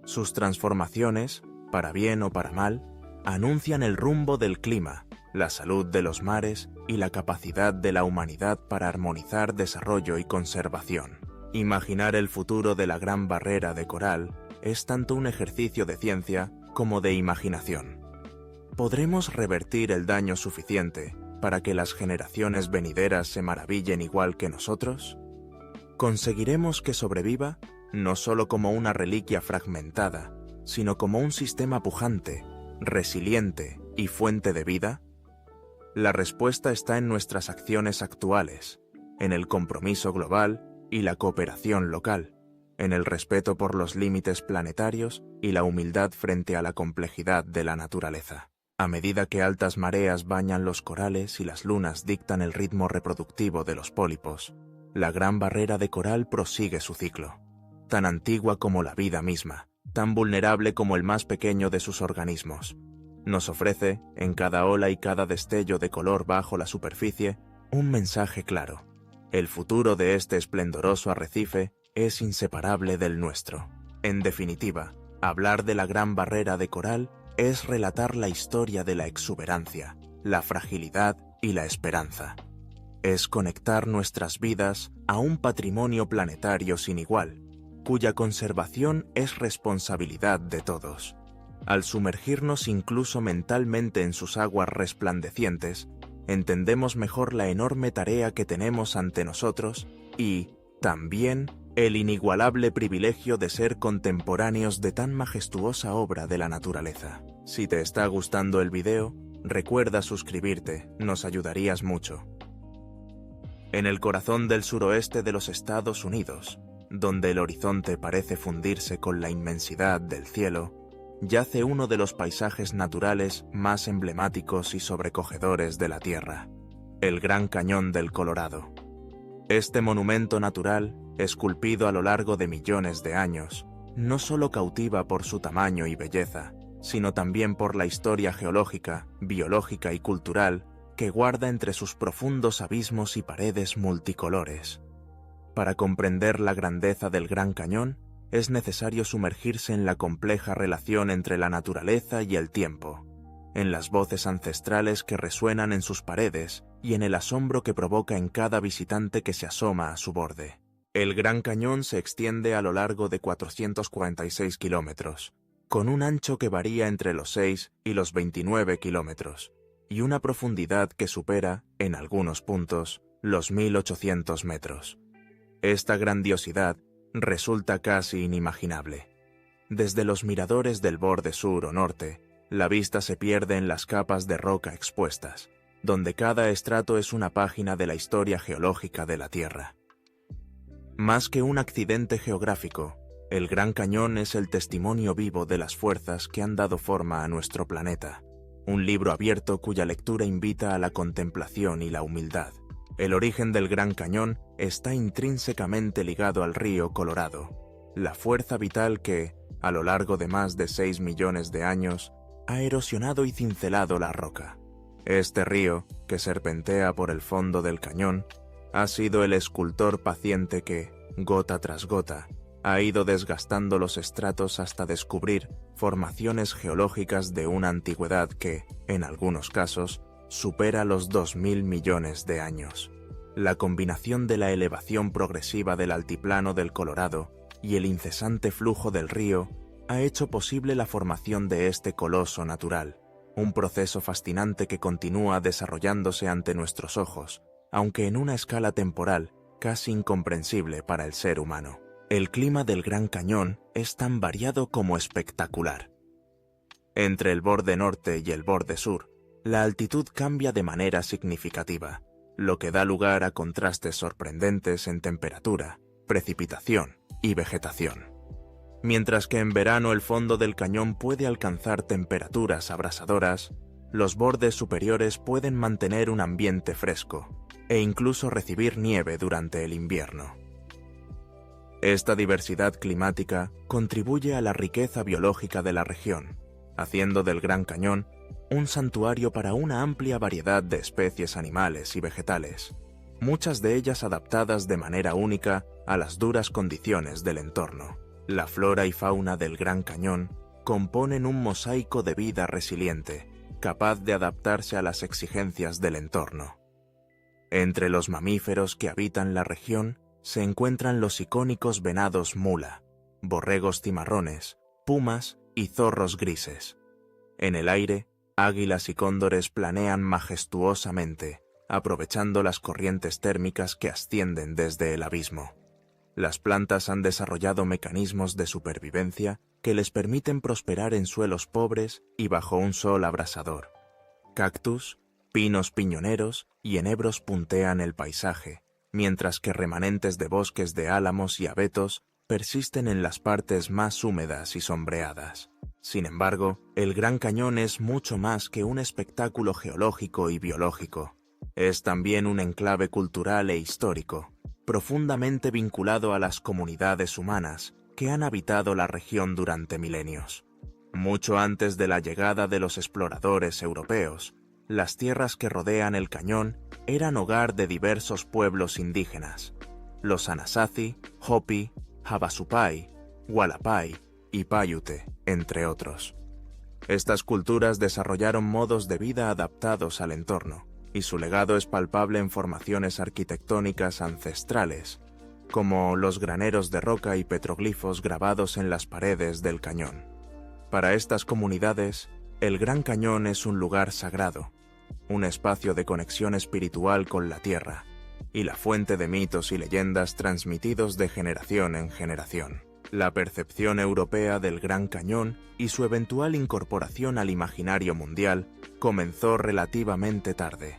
[SPEAKER 1] Sus transformaciones, para bien o para mal, anuncian el rumbo del clima, la salud de los mares y la capacidad de la humanidad para armonizar desarrollo y conservación. Imaginar el futuro de la Gran Barrera de Coral es tanto un ejercicio de ciencia como de imaginación. ¿Podremos revertir el daño suficiente para que las generaciones venideras se maravillen igual que nosotros? ¿Conseguiremos que sobreviva, no solo como una reliquia fragmentada, sino como un sistema pujante, resiliente y fuente de vida? La respuesta está en nuestras acciones actuales, en el compromiso global y la cooperación local, en el respeto por los límites planetarios y la humildad frente a la complejidad de la naturaleza. A medida que altas mareas bañan los corales y las lunas dictan el ritmo reproductivo de los pólipos, la Gran Barrera de Coral prosigue su ciclo. Tan antigua como la vida misma, tan vulnerable como el más pequeño de sus organismos, nos ofrece, en cada ola y cada destello de color bajo la superficie, un mensaje claro. El futuro de este esplendoroso arrecife es inseparable del nuestro. En definitiva, hablar de la Gran Barrera de Coral es relatar la historia de la exuberancia, la fragilidad y la esperanza. Es conectar nuestras vidas a un patrimonio planetario sin igual, cuya conservación es responsabilidad de todos. Al sumergirnos incluso mentalmente en sus aguas resplandecientes, entendemos mejor la enorme tarea que tenemos ante nosotros y, también, el inigualable privilegio de ser contemporáneos de tan majestuosa obra de la naturaleza. Si te está gustando el video, recuerda suscribirte, nos ayudarías mucho. En el corazón del suroeste de los Estados Unidos, donde el horizonte parece fundirse con la inmensidad del cielo, yace uno de los paisajes naturales más emblemáticos y sobrecogedores de la Tierra, el Gran Cañón del Colorado. Este monumento natural, esculpido a lo largo de millones de años, no solo cautiva por su tamaño y belleza, sino también por la historia geológica, biológica y cultural que guarda entre sus profundos abismos y paredes multicolores. Para comprender la grandeza del Gran Cañón, es necesario sumergirse en la compleja relación entre la naturaleza y el tiempo, en las voces ancestrales que resuenan en sus paredes y en el asombro que provoca en cada visitante que se asoma a su borde. El Gran Cañón se extiende a lo largo de 446 kilómetros, con un ancho que varía entre los 6 y los 29 kilómetros, y una profundidad que supera, en algunos puntos, los 1800 metros. Esta grandiosidad resulta casi inimaginable. Desde los miradores del borde sur o norte, La vista se pierde en las capas de roca expuestas, donde cada estrato es una página de la historia geológica de la Tierra. Más que un accidente geográfico, el Gran Cañón es el testimonio vivo de las fuerzas que han dado forma a nuestro planeta. Un libro abierto cuya lectura invita a la contemplación y la humildad. El origen del Gran Cañón está intrínsecamente ligado al río Colorado, la fuerza vital que, a lo largo de más de 6 millones de años, ha erosionado y cincelado la roca. Este río, que serpentea por el fondo del cañón, ha sido el escultor paciente que, gota tras gota, ha ido desgastando los estratos hasta descubrir formaciones geológicas de una antigüedad que, en algunos casos, supera los 2.000 millones de años. La combinación de la elevación progresiva del altiplano del Colorado y el incesante flujo del río ha hecho posible la formación de este coloso natural, un proceso fascinante que continúa desarrollándose ante nuestros ojos, aunque en una escala temporal casi incomprensible para el ser humano. El clima del Gran Cañón es tan variado como espectacular. Entre el borde norte y el borde sur, la altitud cambia de manera significativa, lo que da lugar a contrastes sorprendentes en temperatura, precipitación y vegetación. Mientras que en verano el fondo del cañón puede alcanzar temperaturas abrasadoras, los bordes superiores pueden mantener un ambiente fresco e incluso recibir nieve durante el invierno. Esta diversidad climática contribuye a la riqueza biológica de la región, haciendo del Gran Cañón un santuario para una amplia variedad de especies animales y vegetales, muchas de ellas adaptadas de manera única a las duras condiciones del entorno. La flora y fauna del Gran Cañón componen un mosaico de vida resiliente, capaz de adaptarse a las exigencias del entorno. Entre los mamíferos que habitan la región se encuentran los icónicos venados mula, borregos cimarrones, pumas y zorros grises. En el aire, águilas y cóndores planean majestuosamente, aprovechando las corrientes térmicas que ascienden desde el abismo. Las plantas han desarrollado mecanismos de supervivencia que les permiten prosperar en suelos pobres y bajo un sol abrasador. Cactus, pinos piñoneros y enebros puntean el paisaje, mientras que remanentes de bosques de álamos y abetos persisten en las partes más húmedas y sombreadas. Sin embargo, el Gran Cañón es mucho más que un espectáculo geológico y biológico. Es también un enclave cultural e histórico, profundamente vinculado a las comunidades humanas que han habitado la región durante milenios. Mucho antes de la llegada de los exploradores europeos, las tierras que rodean el cañón eran hogar de diversos pueblos indígenas: los Anasazi, Hopi, Havasupai, Hualapai y Paiute, entre otros. Estas culturas desarrollaron modos de vida adaptados al entorno, y su legado es palpable en formaciones arquitectónicas ancestrales, como los graneros de roca y petroglifos grabados en las paredes del cañón. Para estas comunidades, el Gran Cañón es un lugar sagrado, un espacio de conexión espiritual con la tierra, y la fuente de mitos y leyendas transmitidos de generación en generación. La percepción europea del Gran Cañón y su eventual incorporación al imaginario mundial comenzó relativamente tarde.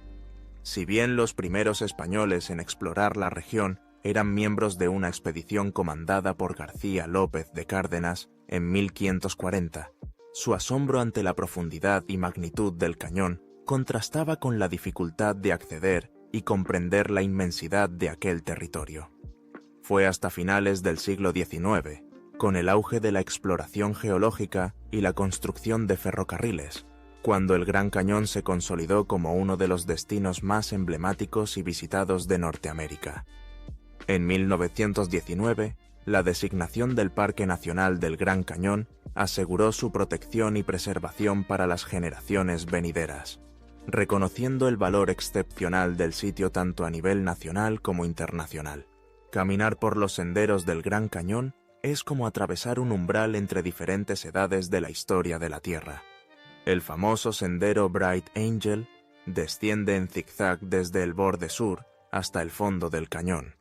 [SPEAKER 1] Si bien los primeros españoles en explorar la región eran miembros de una expedición comandada por García López de Cárdenas en 1540, su asombro ante la profundidad y magnitud del cañón contrastaba con la dificultad de acceder y comprender la inmensidad de aquel territorio. Fue hasta finales del siglo XIX, con el auge de la exploración geológica y la construcción de ferrocarriles, cuando el Gran Cañón se consolidó como uno de los destinos más emblemáticos y visitados de Norteamérica. En 1919, la designación del Parque Nacional del Gran Cañón aseguró su protección y preservación para las generaciones venideras, reconociendo el valor excepcional del sitio tanto a nivel nacional como internacional. Caminar por los senderos del Gran Cañón es como atravesar un umbral entre diferentes edades de la historia de la Tierra. El famoso sendero Bright Angel desciende en zigzag desde el borde sur hasta el fondo del cañón,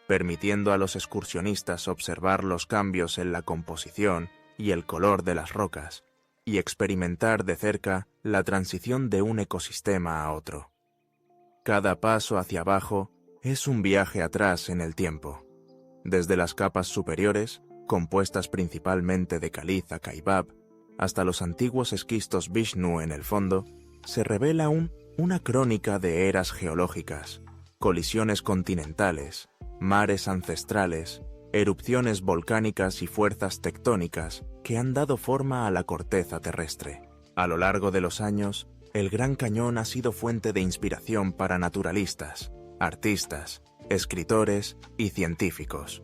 [SPEAKER 1] permitiendo a los excursionistas observar los cambios en la composición y el color de las rocas, y experimentar de cerca la transición de un ecosistema a otro. Cada paso hacia abajo es un viaje atrás en el tiempo. Desde las capas superiores, compuestas principalmente de caliza Kaibab, hasta los antiguos esquistos Vishnu en el fondo, se revela una crónica de eras geológicas, colisiones continentales, mares ancestrales, erupciones volcánicas y fuerzas tectónicas que han dado forma a la corteza terrestre. A lo largo de los años, el Gran Cañón ha sido fuente de inspiración para naturalistas, artistas, escritores y científicos.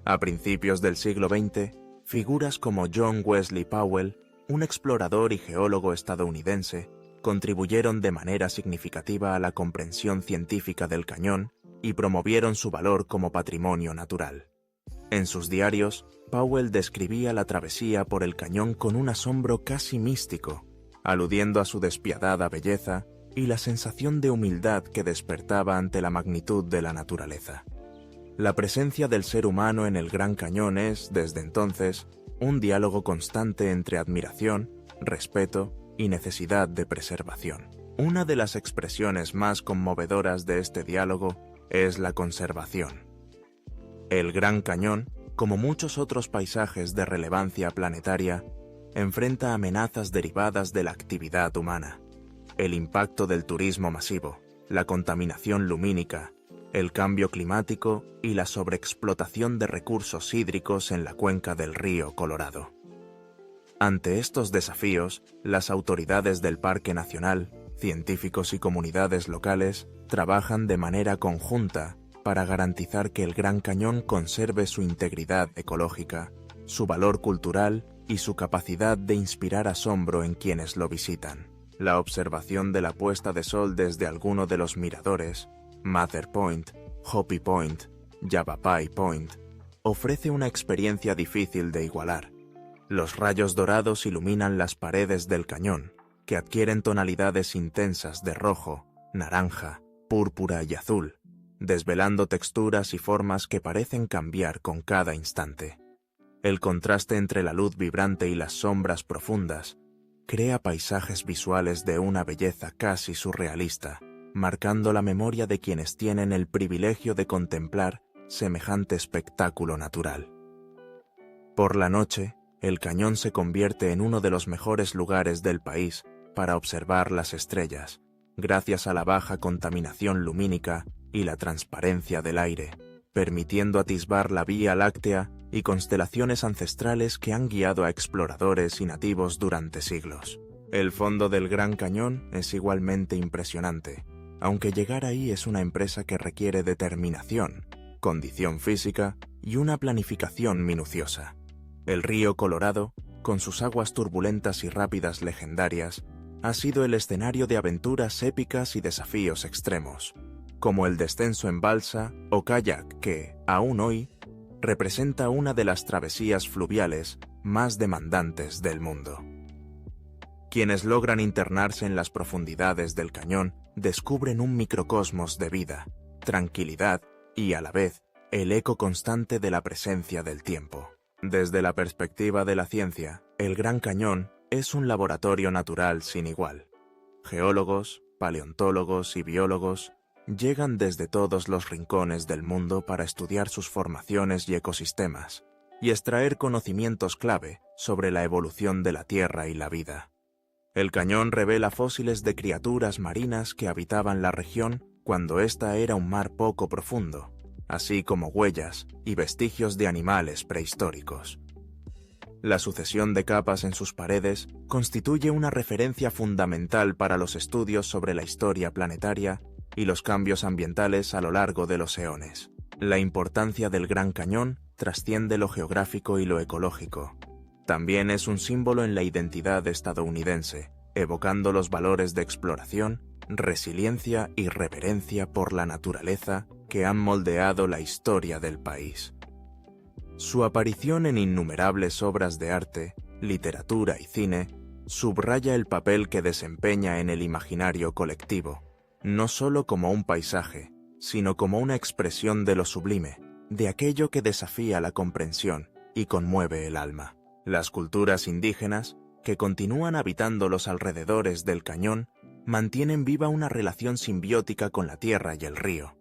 [SPEAKER 1] A principios del siglo XX, figuras como John Wesley Powell, un explorador y geólogo estadounidense, contribuyeron de manera significativa a la comprensión científica del cañón y promovieron su valor como patrimonio natural. En sus diarios, Powell describía la travesía por el cañón con un asombro casi místico, aludiendo a su despiadada belleza y la sensación de humildad que despertaba ante la magnitud de la naturaleza. La presencia del ser humano en el Gran Cañón es, desde entonces, un diálogo constante entre admiración, respeto y necesidad de preservación. Una de las expresiones más conmovedoras de este diálogo es la conservación. El Gran Cañón, como muchos otros paisajes de relevancia planetaria, enfrenta amenazas derivadas de la actividad humana. El impacto del turismo masivo, la contaminación lumínica, el cambio climático y la sobreexplotación de recursos hídricos en la cuenca del río Colorado. Ante estos desafíos, las autoridades del Parque Nacional, científicos y comunidades locales trabajan de manera conjunta para garantizar que el Gran Cañón conserve su integridad ecológica, su valor cultural y su capacidad de inspirar asombro en quienes lo visitan. La observación de la puesta de sol desde alguno de los miradores, Mather Point, Hopi Point, Yavapai Point, ofrece una experiencia difícil de igualar. Los rayos dorados iluminan las paredes del cañón, que adquieren tonalidades intensas de rojo, naranja, púrpura y azul, desvelando texturas y formas que parecen cambiar con cada instante. El contraste entre la luz vibrante y las sombras profundas crea paisajes visuales de una belleza casi surrealista, marcando la memoria de quienes tienen el privilegio de contemplar semejante espectáculo natural. Por la noche, el cañón se convierte en uno de los mejores lugares del país para observar las estrellas, gracias a la baja contaminación lumínica y la transparencia del aire, permitiendo atisbar la Vía Láctea y constelaciones ancestrales que han guiado a exploradores y nativos durante siglos. El fondo del Gran Cañón es igualmente impresionante, aunque llegar ahí es una empresa que requiere determinación, condición física y una planificación minuciosa. El río Colorado, con sus aguas turbulentas y rápidas legendarias, ha sido el escenario de aventuras épicas y desafíos extremos, como el descenso en balsa o kayak que, aún hoy, representa una de las travesías fluviales más demandantes del mundo. Quienes logran internarse en las profundidades del cañón descubren un microcosmos de vida, tranquilidad y, a la vez, el eco constante de la presencia del tiempo. Desde la perspectiva de la ciencia, el Gran Cañón es un laboratorio natural sin igual. Geólogos, paleontólogos y biólogos llegan desde todos los rincones del mundo para estudiar sus formaciones y ecosistemas, y extraer conocimientos clave sobre la evolución de la Tierra y la vida. El cañón revela fósiles de criaturas marinas que habitaban la región cuando ésta era un mar poco profundo, así como huellas y vestigios de animales prehistóricos. La sucesión de capas en sus paredes constituye una referencia fundamental para los estudios sobre la historia planetaria y los cambios ambientales a lo largo de los eones. La importancia del Gran Cañón trasciende lo geográfico y lo ecológico. También es un símbolo en la identidad estadounidense, evocando los valores de exploración, resiliencia y reverencia por la naturaleza que han moldeado la historia del país. Su aparición en innumerables obras de arte, literatura y cine subraya el papel que desempeña en el imaginario colectivo, no solo como un paisaje, sino como una expresión de lo sublime, de aquello que desafía la comprensión y conmueve el alma. Las culturas indígenas, que continúan habitando los alrededores del cañón, mantienen viva una relación simbiótica con la tierra y el río.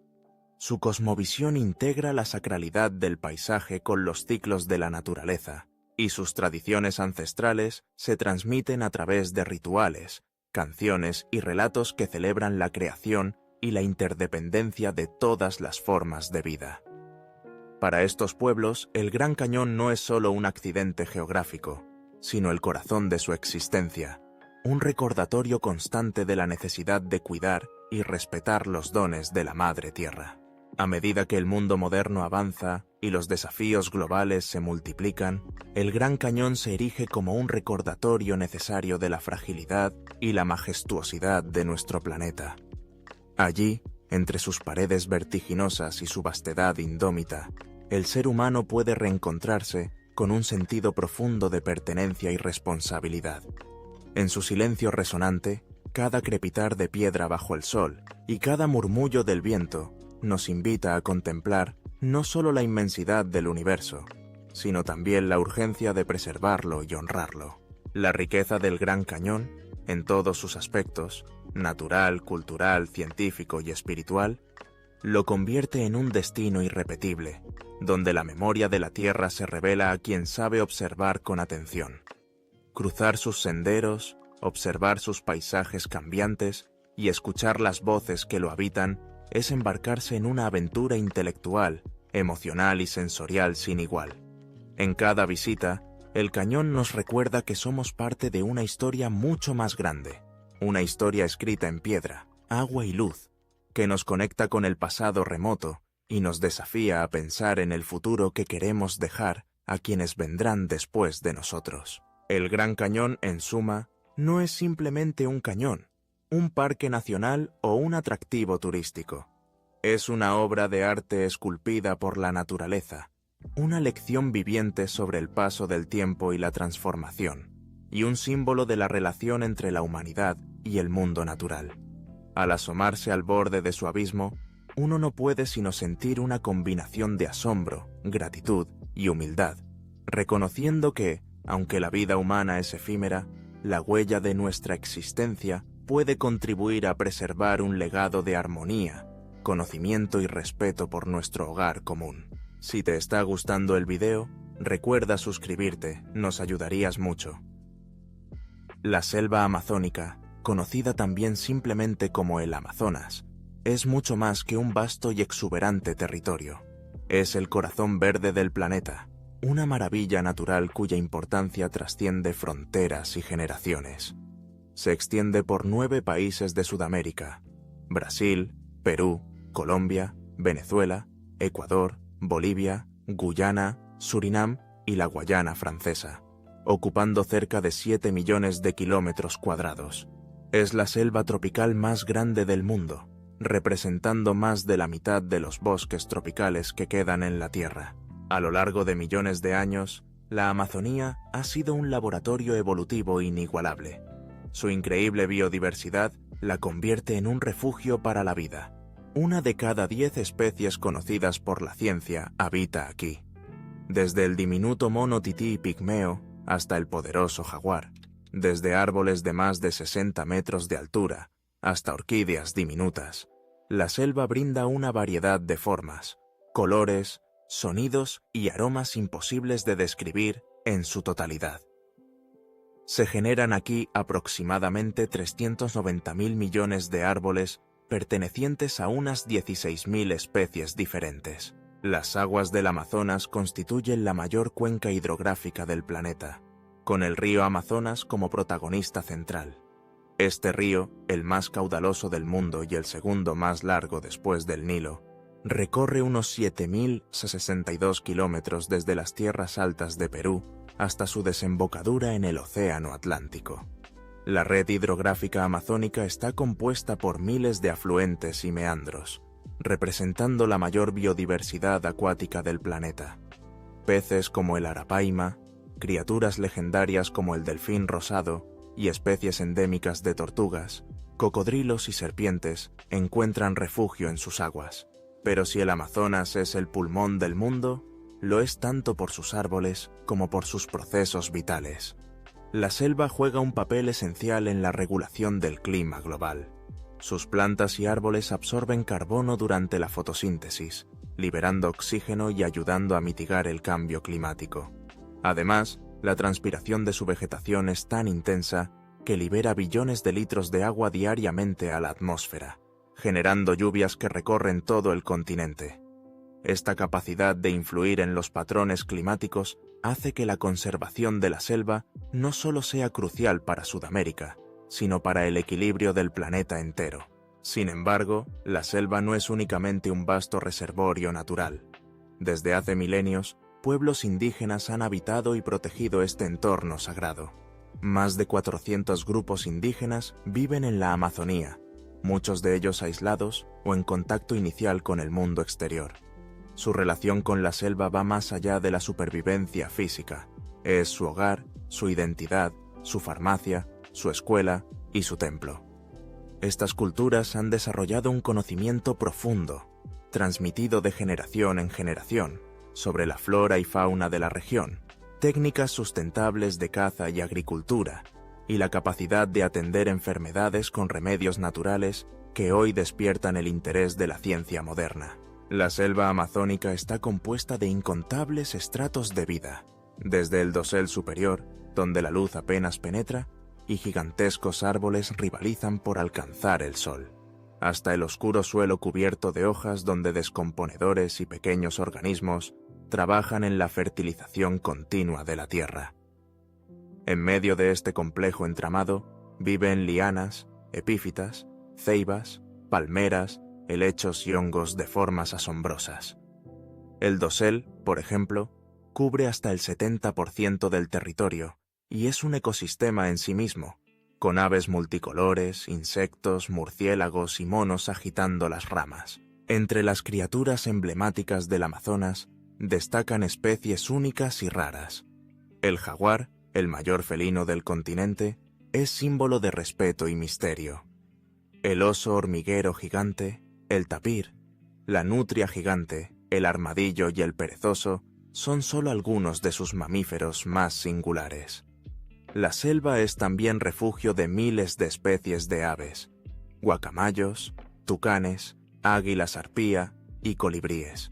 [SPEAKER 1] Su cosmovisión integra la sacralidad del paisaje con los ciclos de la naturaleza, y sus tradiciones ancestrales se transmiten a través de rituales, canciones y relatos que celebran la creación y la interdependencia de todas las formas de vida. Para estos pueblos, el Gran Cañón no es solo un accidente geográfico, sino el corazón de su existencia, un recordatorio constante de la necesidad de cuidar y respetar los dones de la Madre Tierra. A medida que el mundo moderno avanza y los desafíos globales se multiplican, el Gran Cañón se erige como un recordatorio necesario de la fragilidad y la majestuosidad de nuestro planeta. Allí, entre sus paredes vertiginosas y su vastedad indómita, el ser humano puede reencontrarse con un sentido profundo de pertenencia y responsabilidad. En su silencio resonante, cada crepitar de piedra bajo el sol y cada murmullo del viento nos invita a contemplar no solo la inmensidad del universo, sino también la urgencia de preservarlo y honrarlo. La riqueza del Gran Cañón, en todos sus aspectos, natural, cultural, científico y espiritual, lo convierte en un destino irrepetible, donde la memoria de la Tierra se revela a quien sabe observar con atención. Cruzar sus senderos, observar sus paisajes cambiantes y escuchar las voces que lo habitan es embarcarse en una aventura intelectual, emocional y sensorial sin igual. En cada visita, el cañón nos recuerda que somos parte de una historia mucho más grande, una historia escrita en piedra, agua y luz, que nos conecta con el pasado remoto y nos desafía a pensar en el futuro que queremos dejar a quienes vendrán después de nosotros. El Gran Cañón, en suma, no es simplemente un cañón, un parque nacional o un atractivo turístico. Es una obra de arte esculpida por la naturaleza, una lección viviente sobre el paso del tiempo y la transformación, y un símbolo de la relación entre la humanidad y el mundo natural. Al asomarse al borde de su abismo, uno no puede sino sentir una combinación de asombro, gratitud y humildad, reconociendo que, aunque la vida humana es efímera, la huella de nuestra existencia puede contribuir a preservar un legado de armonía, conocimiento y respeto por nuestro hogar común. Si te está gustando el video, recuerda suscribirte, nos ayudarías mucho. La selva amazónica, conocida también simplemente como el Amazonas, es mucho más que un vasto y exuberante territorio. Es el corazón verde del planeta, una maravilla natural cuya importancia trasciende fronteras y generaciones. Se extiende por 9 países de Sudamérica: Brasil, Perú, Colombia, Venezuela, Ecuador, Bolivia, Guyana, Surinam y la Guayana Francesa, ocupando cerca de 7 millones de kilómetros cuadrados. Es la selva tropical más grande del mundo, representando más de la mitad de los bosques tropicales que quedan en la Tierra. A lo largo de millones de años, la Amazonía ha sido un laboratorio evolutivo inigualable. Su increíble biodiversidad la convierte en un refugio para la vida. Una de cada 10 especies conocidas por la ciencia habita aquí. Desde el diminuto mono tití pigmeo hasta el poderoso jaguar, desde árboles de más de 60 metros de altura hasta orquídeas diminutas, la selva brinda una variedad de formas, colores, sonidos y aromas imposibles de describir en su totalidad. Se generan aquí aproximadamente 390.000 millones de árboles pertenecientes a unas 16.000 especies diferentes. Las aguas del Amazonas constituyen la mayor cuenca hidrográfica del planeta, con el río Amazonas como protagonista central. Este río, el más caudaloso del mundo y el segundo más largo después del Nilo, recorre unos 7.062 kilómetros desde las tierras altas de Perú hasta su desembocadura en el Océano Atlántico. La red hidrográfica amazónica está compuesta por miles de afluentes y meandros, representando la mayor biodiversidad acuática del planeta. Peces como el arapaima, criaturas legendarias como el delfín rosado y especies endémicas de tortugas, cocodrilos y serpientes encuentran refugio en sus aguas. Pero si el Amazonas es el pulmón del mundo, lo es tanto por sus árboles como por sus procesos vitales. La selva juega un papel esencial en la regulación del clima global. Sus plantas y árboles absorben carbono durante la fotosíntesis, liberando oxígeno y ayudando a mitigar el cambio climático. Además, la transpiración de su vegetación es tan intensa que libera billones de litros de agua diariamente a la atmósfera, generando lluvias que recorren todo el continente. Esta capacidad de influir en los patrones climáticos hace que la conservación de la selva no solo sea crucial para Sudamérica, sino para el equilibrio del planeta entero. Sin embargo, la selva no es únicamente un vasto reservorio natural. Desde hace milenios, pueblos indígenas han habitado y protegido este entorno sagrado. Más de 400 grupos indígenas viven en la Amazonía, muchos de ellos aislados o en contacto inicial con el mundo exterior. Su relación con la selva va más allá de la supervivencia física. Es su hogar, su identidad, su farmacia, su escuela y su templo. Estas culturas han desarrollado un conocimiento profundo, transmitido de generación en generación, sobre la flora y fauna de la región, técnicas sustentables de caza y agricultura, y la capacidad de atender enfermedades con remedios naturales que hoy despiertan el interés de la ciencia moderna. La selva amazónica está compuesta de incontables estratos de vida, desde el dosel superior, donde la luz apenas penetra, y gigantescos árboles rivalizan por alcanzar el sol, hasta el oscuro suelo cubierto de hojas donde descomponedores y pequeños organismos trabajan en la fertilización continua de la tierra. En medio de este complejo entramado viven lianas, epífitas, ceibas, palmeras, helechos y hongos de formas asombrosas. El dosel, por ejemplo, cubre hasta el 70% del territorio y es un ecosistema en sí mismo, con aves multicolores, insectos, murciélagos y monos agitando las ramas. Entre las criaturas emblemáticas del Amazonas destacan especies únicas y raras. El jaguar, el mayor felino del continente, es símbolo de respeto y misterio. El oso hormiguero gigante, el tapir, la nutria gigante, el armadillo y el perezoso son solo algunos de sus mamíferos más singulares. La selva es también refugio de miles de especies de aves, guacamayos, tucanes, águilas arpía y colibríes.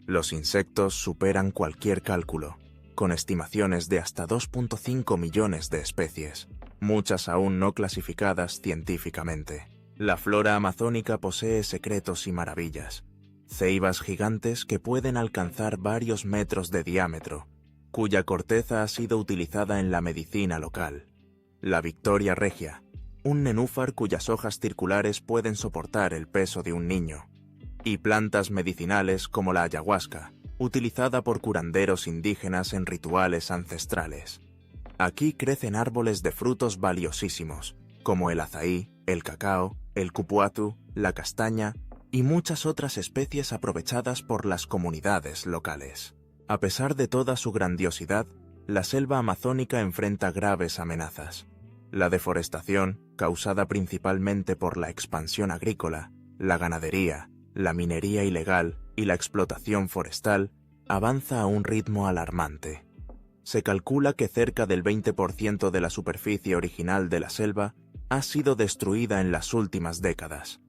[SPEAKER 1] Los insectos superan cualquier cálculo, con estimaciones de hasta 2.5 millones de especies, muchas aún no clasificadas científicamente. La flora amazónica posee secretos y maravillas. Ceibas gigantes que pueden alcanzar varios metros de diámetro, cuya corteza ha sido utilizada en la medicina local. La Victoria regia, un nenúfar cuyas hojas circulares pueden soportar el peso de un niño. Y plantas medicinales como la ayahuasca, utilizada por curanderos indígenas en rituales ancestrales. Aquí crecen árboles de frutos valiosísimos, como el azaí, el cacao, el cupuatu, la castaña y muchas otras especies aprovechadas por las comunidades locales. A pesar de toda su grandiosidad, la selva amazónica enfrenta graves amenazas. La deforestación, causada principalmente por la expansión agrícola, la ganadería, la minería ilegal y la explotación forestal, avanza a un ritmo alarmante. Se calcula que cerca del 20% de la superficie original de la selva ha sido destruida en las últimas décadas.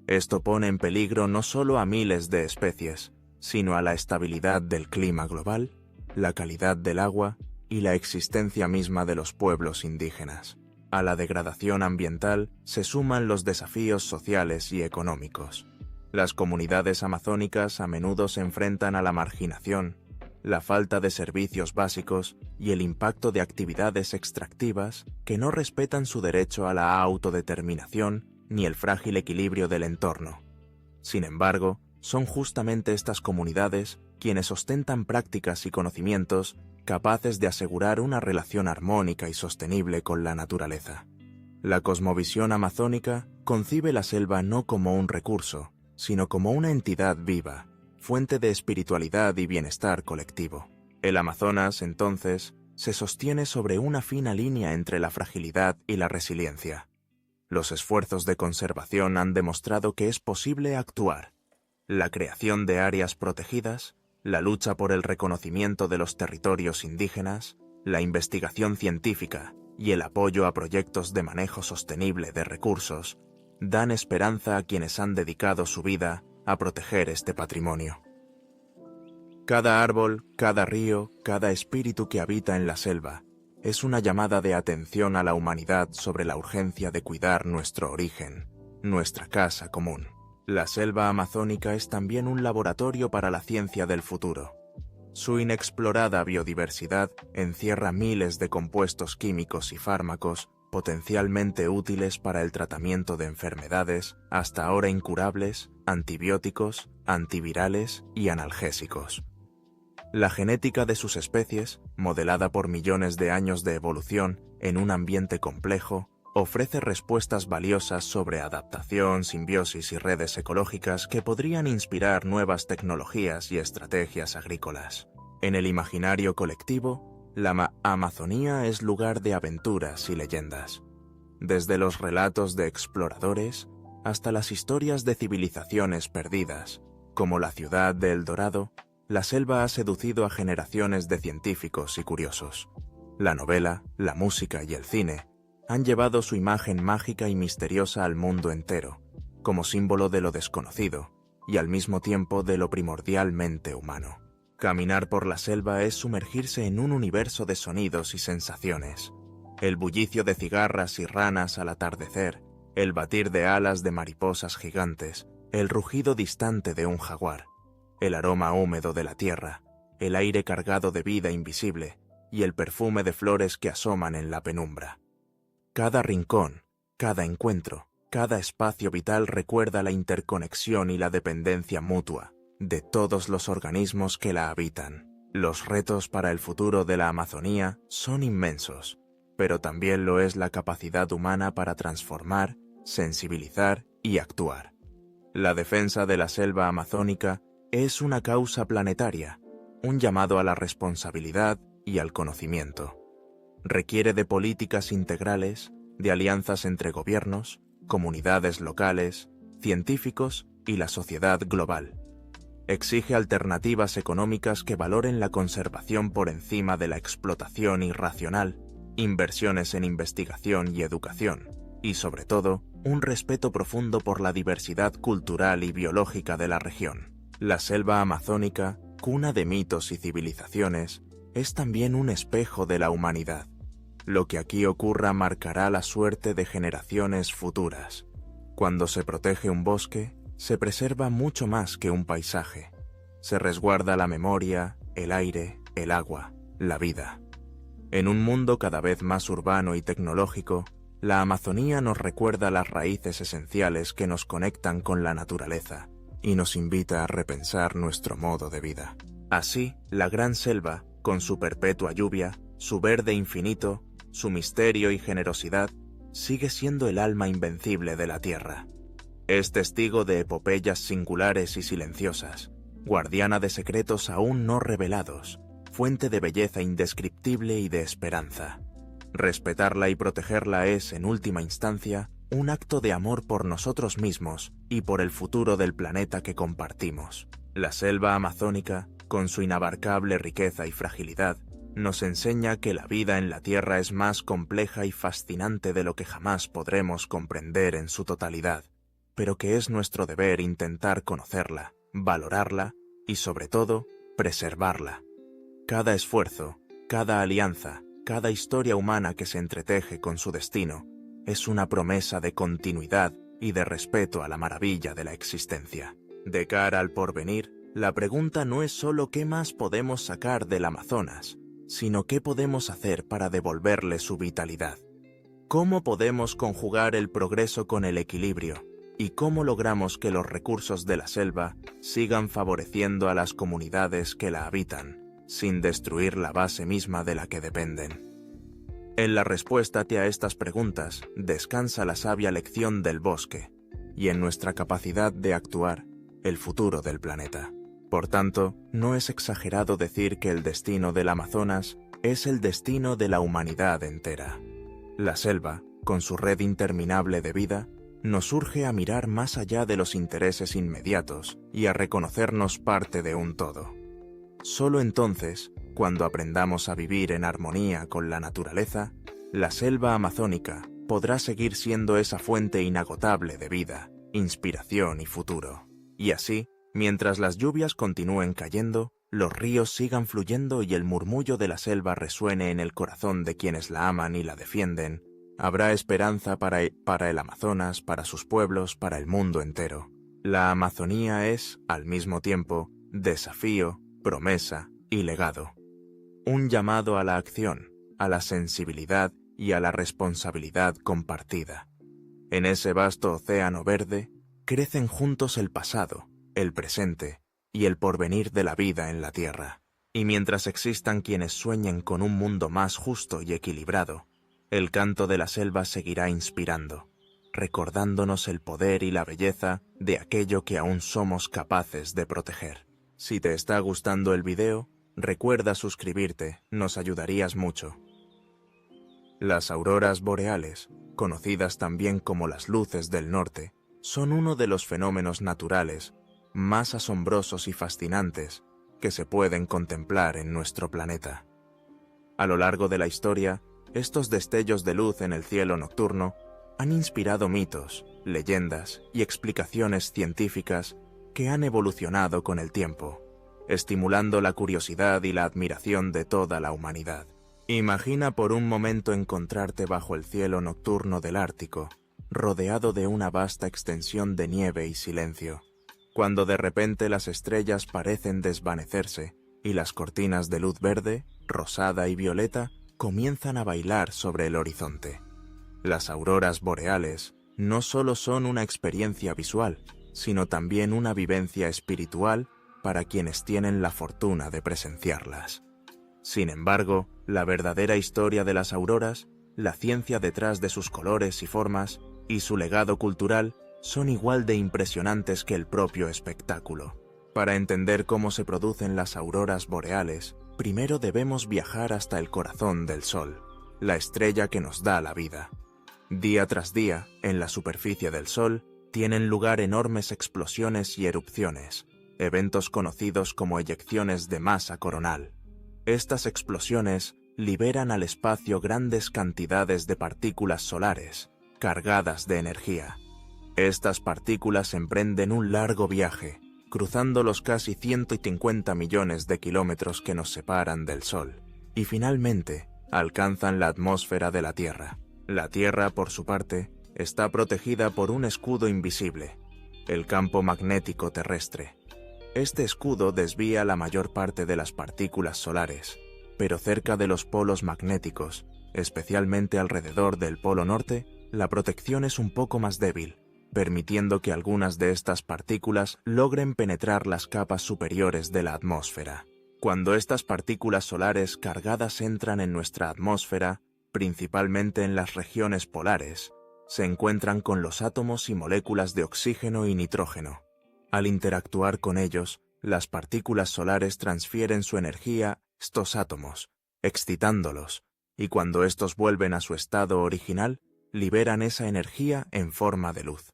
[SPEAKER 1] Esto pone en peligro no solo a miles de especies, sino a la estabilidad del clima global, la calidad del agua y la existencia misma de los pueblos indígenas. A la degradación ambiental se suman los desafíos sociales y económicos. Las comunidades amazónicas a menudo se enfrentan a la marginación, la falta de servicios básicos y el impacto de actividades extractivas que no respetan su derecho a la autodeterminación ni el frágil equilibrio del entorno. Sin embargo, son justamente estas comunidades quienes ostentan prácticas y conocimientos capaces de asegurar una relación armónica y sostenible con la naturaleza. La cosmovisión amazónica concibe la selva no como un recurso, sino como una entidad viva, fuente de espiritualidad y bienestar colectivo. El Amazonas, entonces, se sostiene sobre una fina línea entre la fragilidad y la resiliencia. Los esfuerzos de conservación han demostrado que es posible actuar. La creación de áreas protegidas, la lucha por el reconocimiento de los territorios indígenas, la investigación científica y el apoyo a proyectos de manejo sostenible de recursos dan esperanza a quienes han dedicado su vida a proteger este patrimonio. Cada árbol, cada río, cada espíritu que habita en la selva es una llamada de atención a la humanidad sobre la urgencia de cuidar nuestro origen, nuestra casa común. La selva amazónica es también un laboratorio para la ciencia del futuro. Su inexplorada biodiversidad encierra miles de compuestos químicos y fármacos potencialmente útiles para el tratamiento de enfermedades hasta ahora incurables, antibióticos, antivirales y analgésicos. La genética de sus especies, modelada por millones de años de evolución en un ambiente complejo, ofrece respuestas valiosas sobre adaptación, simbiosis y redes ecológicas que podrían inspirar nuevas tecnologías y estrategias agrícolas. En el imaginario colectivo, la Amazonía es lugar de aventuras y leyendas. Desde los relatos de exploradores hasta las historias de civilizaciones perdidas, como la ciudad de El Dorado, la selva ha seducido a generaciones de científicos y curiosos. La novela, la música y el cine han llevado su imagen mágica y misteriosa al mundo entero, como símbolo de lo desconocido y al mismo tiempo de lo primordialmente humano. Caminar por la selva es sumergirse en un universo de sonidos y sensaciones. El bullicio de cigarras y ranas al atardecer, el batir de alas de mariposas gigantes, el rugido distante de un jaguar, el aroma húmedo de la tierra, el aire cargado de vida invisible y el perfume de flores que asoman en la penumbra. Cada rincón, cada encuentro, cada espacio vital recuerda la interconexión y la dependencia mutua de todos los organismos que la habitan. Los retos para el futuro de la Amazonía son inmensos, pero también lo es la capacidad humana para transformar, sensibilizar y actuar. La defensa de la selva amazónica es una causa planetaria, un llamado a la responsabilidad y al conocimiento. Requiere de políticas integrales, de alianzas entre gobiernos, comunidades locales, científicos y la sociedad global. Exige alternativas económicas que valoren la conservación por encima de la explotación irracional, inversiones en investigación y educación, y sobre todo, un respeto profundo por la diversidad cultural y biológica de la región. La selva amazónica, cuna de mitos y civilizaciones, es también un espejo de la humanidad. Lo que aquí ocurra marcará la suerte de generaciones futuras. Cuando se protege un bosque, se preserva mucho más que un paisaje. Se resguarda la memoria, el aire, el agua, la vida. En un mundo cada vez más urbano y tecnológico, la Amazonía nos recuerda las raíces esenciales que nos conectan con la naturaleza y nos invita a repensar nuestro modo de vida. Así, la gran selva, con su perpetua lluvia, su verde infinito, su misterio y generosidad, sigue siendo el alma invencible de la tierra. Es testigo de epopeyas singulares y silenciosas, guardiana de secretos aún no revelados, fuente de belleza indescriptible y de esperanza. Respetarla y protegerla es, en última instancia, un acto de amor por nosotros mismos y por el futuro del planeta que compartimos. La selva amazónica, con su inabarcable riqueza y fragilidad, nos enseña que la vida en la Tierra es más compleja y fascinante de lo que jamás podremos comprender en su totalidad, pero que es nuestro deber intentar conocerla, valorarla y, sobre todo, preservarla. Cada esfuerzo, cada alianza, cada historia humana que se entreteje con su destino es una promesa de continuidad y de respeto a la maravilla de la existencia. De cara al porvenir, la pregunta no es solo qué más podemos sacar del Amazonas, sino qué podemos hacer para devolverle su vitalidad. ¿Cómo podemos conjugar el progreso con el equilibrio? ¿Y cómo logramos que los recursos de la selva sigan favoreciendo a las comunidades que la habitan, sin destruir la base misma de la que dependen? En la respuesta a estas preguntas descansa la sabia lección del bosque, y en nuestra capacidad de actuar, el futuro del planeta. Por tanto, no es exagerado decir que el destino del Amazonas es el destino de la humanidad entera. La selva, con su red interminable de vida, nos urge a mirar más allá de los intereses inmediatos y a reconocernos parte de un todo. Solo entonces, cuando aprendamos a vivir en armonía con la naturaleza, la selva amazónica podrá seguir siendo esa fuente inagotable de vida, inspiración y futuro. Y así, mientras las lluvias continúen cayendo, los ríos sigan fluyendo y el murmullo de la selva resuene en el corazón de quienes la aman y la defienden, habrá esperanza para el Amazonas, para sus pueblos, para el mundo entero. La Amazonía es, al mismo tiempo, desafío, promesa y legado. Un llamado a la acción, a la sensibilidad y a la responsabilidad compartida. En ese vasto océano verde, crecen juntos el pasado, el presente y el porvenir de la vida en la Tierra. Y mientras existan quienes sueñen con un mundo más justo y equilibrado, el canto de la selva seguirá inspirando, recordándonos el poder y la belleza de aquello que aún somos capaces de proteger. Si te está gustando el video, recuerda suscribirte, nos ayudarías mucho. Las auroras boreales, conocidas también como las luces del norte, son uno de los fenómenos naturales más asombrosos y fascinantes que se pueden contemplar en nuestro planeta. A lo largo de la historia, estos destellos de luz en el cielo nocturno han inspirado mitos, leyendas y explicaciones científicas que han evolucionado con el tiempo, estimulando la curiosidad y la admiración de toda la humanidad. Imagina por un momento encontrarte bajo el cielo nocturno del Ártico, rodeado de una vasta extensión de nieve y silencio, cuando de repente las estrellas parecen desvanecerse y las cortinas de luz verde, rosada y violeta comienzan a bailar sobre el horizonte. Las auroras boreales no solo son una experiencia visual, sino también una vivencia espiritual para quienes tienen la fortuna de presenciarlas. Sin embargo, la verdadera historia de las auroras, la ciencia detrás de sus colores y formas, y su legado cultural, son igual de impresionantes que el propio espectáculo. Para entender cómo se producen las auroras boreales, primero debemos viajar hasta el corazón del Sol, la estrella que nos da la vida. Día tras día, en la superficie del Sol, tienen lugar enormes explosiones y erupciones, eventos conocidos como eyecciones de masa coronal. Estas explosiones liberan al espacio grandes cantidades de partículas solares, cargadas de energía. Estas partículas emprenden un largo viaje, cruzando los casi 150 millones de kilómetros que nos separan del Sol, y finalmente alcanzan la atmósfera de la Tierra. La Tierra, por su parte, está protegida por un escudo invisible, el campo magnético terrestre. Este escudo desvía la mayor parte de las partículas solares, pero cerca de los polos magnéticos, especialmente alrededor del Polo Norte, la protección es un poco más débil, permitiendo que algunas de estas partículas logren penetrar las capas superiores de la atmósfera. Cuando estas partículas solares cargadas entran en nuestra atmósfera, principalmente en las regiones polares, se encuentran con los átomos y moléculas de oxígeno y nitrógeno. Al interactuar con ellos, las partículas solares transfieren su energía a estos átomos, excitándolos, y cuando estos vuelven a su estado original, liberan esa energía en forma de luz.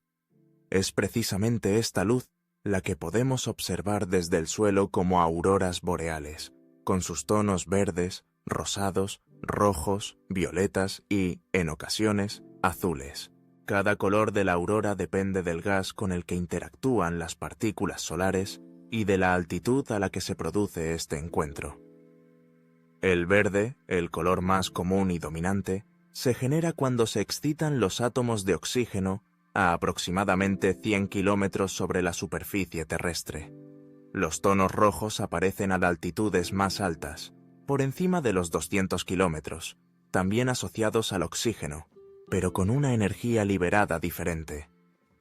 [SPEAKER 1] Es precisamente esta luz la que podemos observar desde el suelo como auroras boreales, con sus tonos verdes, rosados, rojos, violetas y, en ocasiones, azules. Cada color de la aurora depende del gas con el que interactúan las partículas solares y de la altitud a la que se produce este encuentro. El verde, el color más común y dominante, se genera cuando se excitan los átomos de oxígeno a aproximadamente 100 kilómetros sobre la superficie terrestre. Los tonos rojos aparecen a altitudes más altas, por encima de los 200 kilómetros, también asociados al oxígeno, pero con una energía liberada diferente.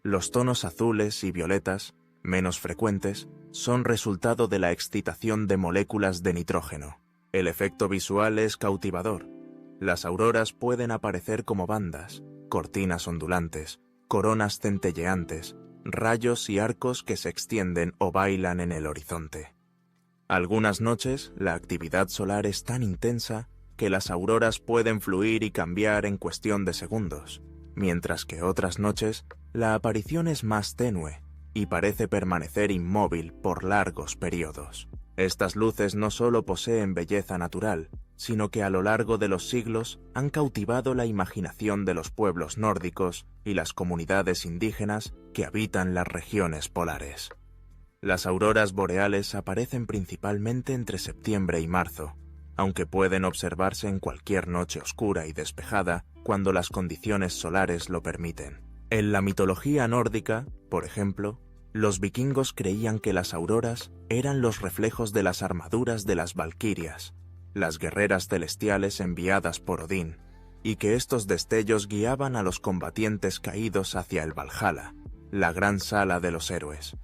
[SPEAKER 1] Los tonos azules y violetas, menos frecuentes, son resultado de la excitación de moléculas de nitrógeno. El efecto visual es cautivador. Las auroras pueden aparecer como bandas, cortinas ondulantes, coronas centelleantes, rayos y arcos que se extienden o bailan en el horizonte. Algunas noches, la actividad solar es tan intensa que las auroras pueden fluir y cambiar en cuestión de segundos, mientras que otras noches, la aparición es más tenue y parece permanecer inmóvil por largos periodos. Estas luces no solo poseen belleza natural, sino que a lo largo de los siglos han cautivado la imaginación de los pueblos nórdicos y las comunidades indígenas que habitan las regiones polares. Las auroras boreales aparecen principalmente entre septiembre y marzo, aunque pueden observarse en cualquier noche oscura y despejada cuando las condiciones solares lo permiten. En la mitología nórdica, por ejemplo, los vikingos creían que las auroras eran los reflejos de las armaduras de las valquirias, las guerreras celestiales enviadas por Odín, y que estos destellos guiaban a los combatientes caídos hacia el Valhalla, la gran sala de los héroes.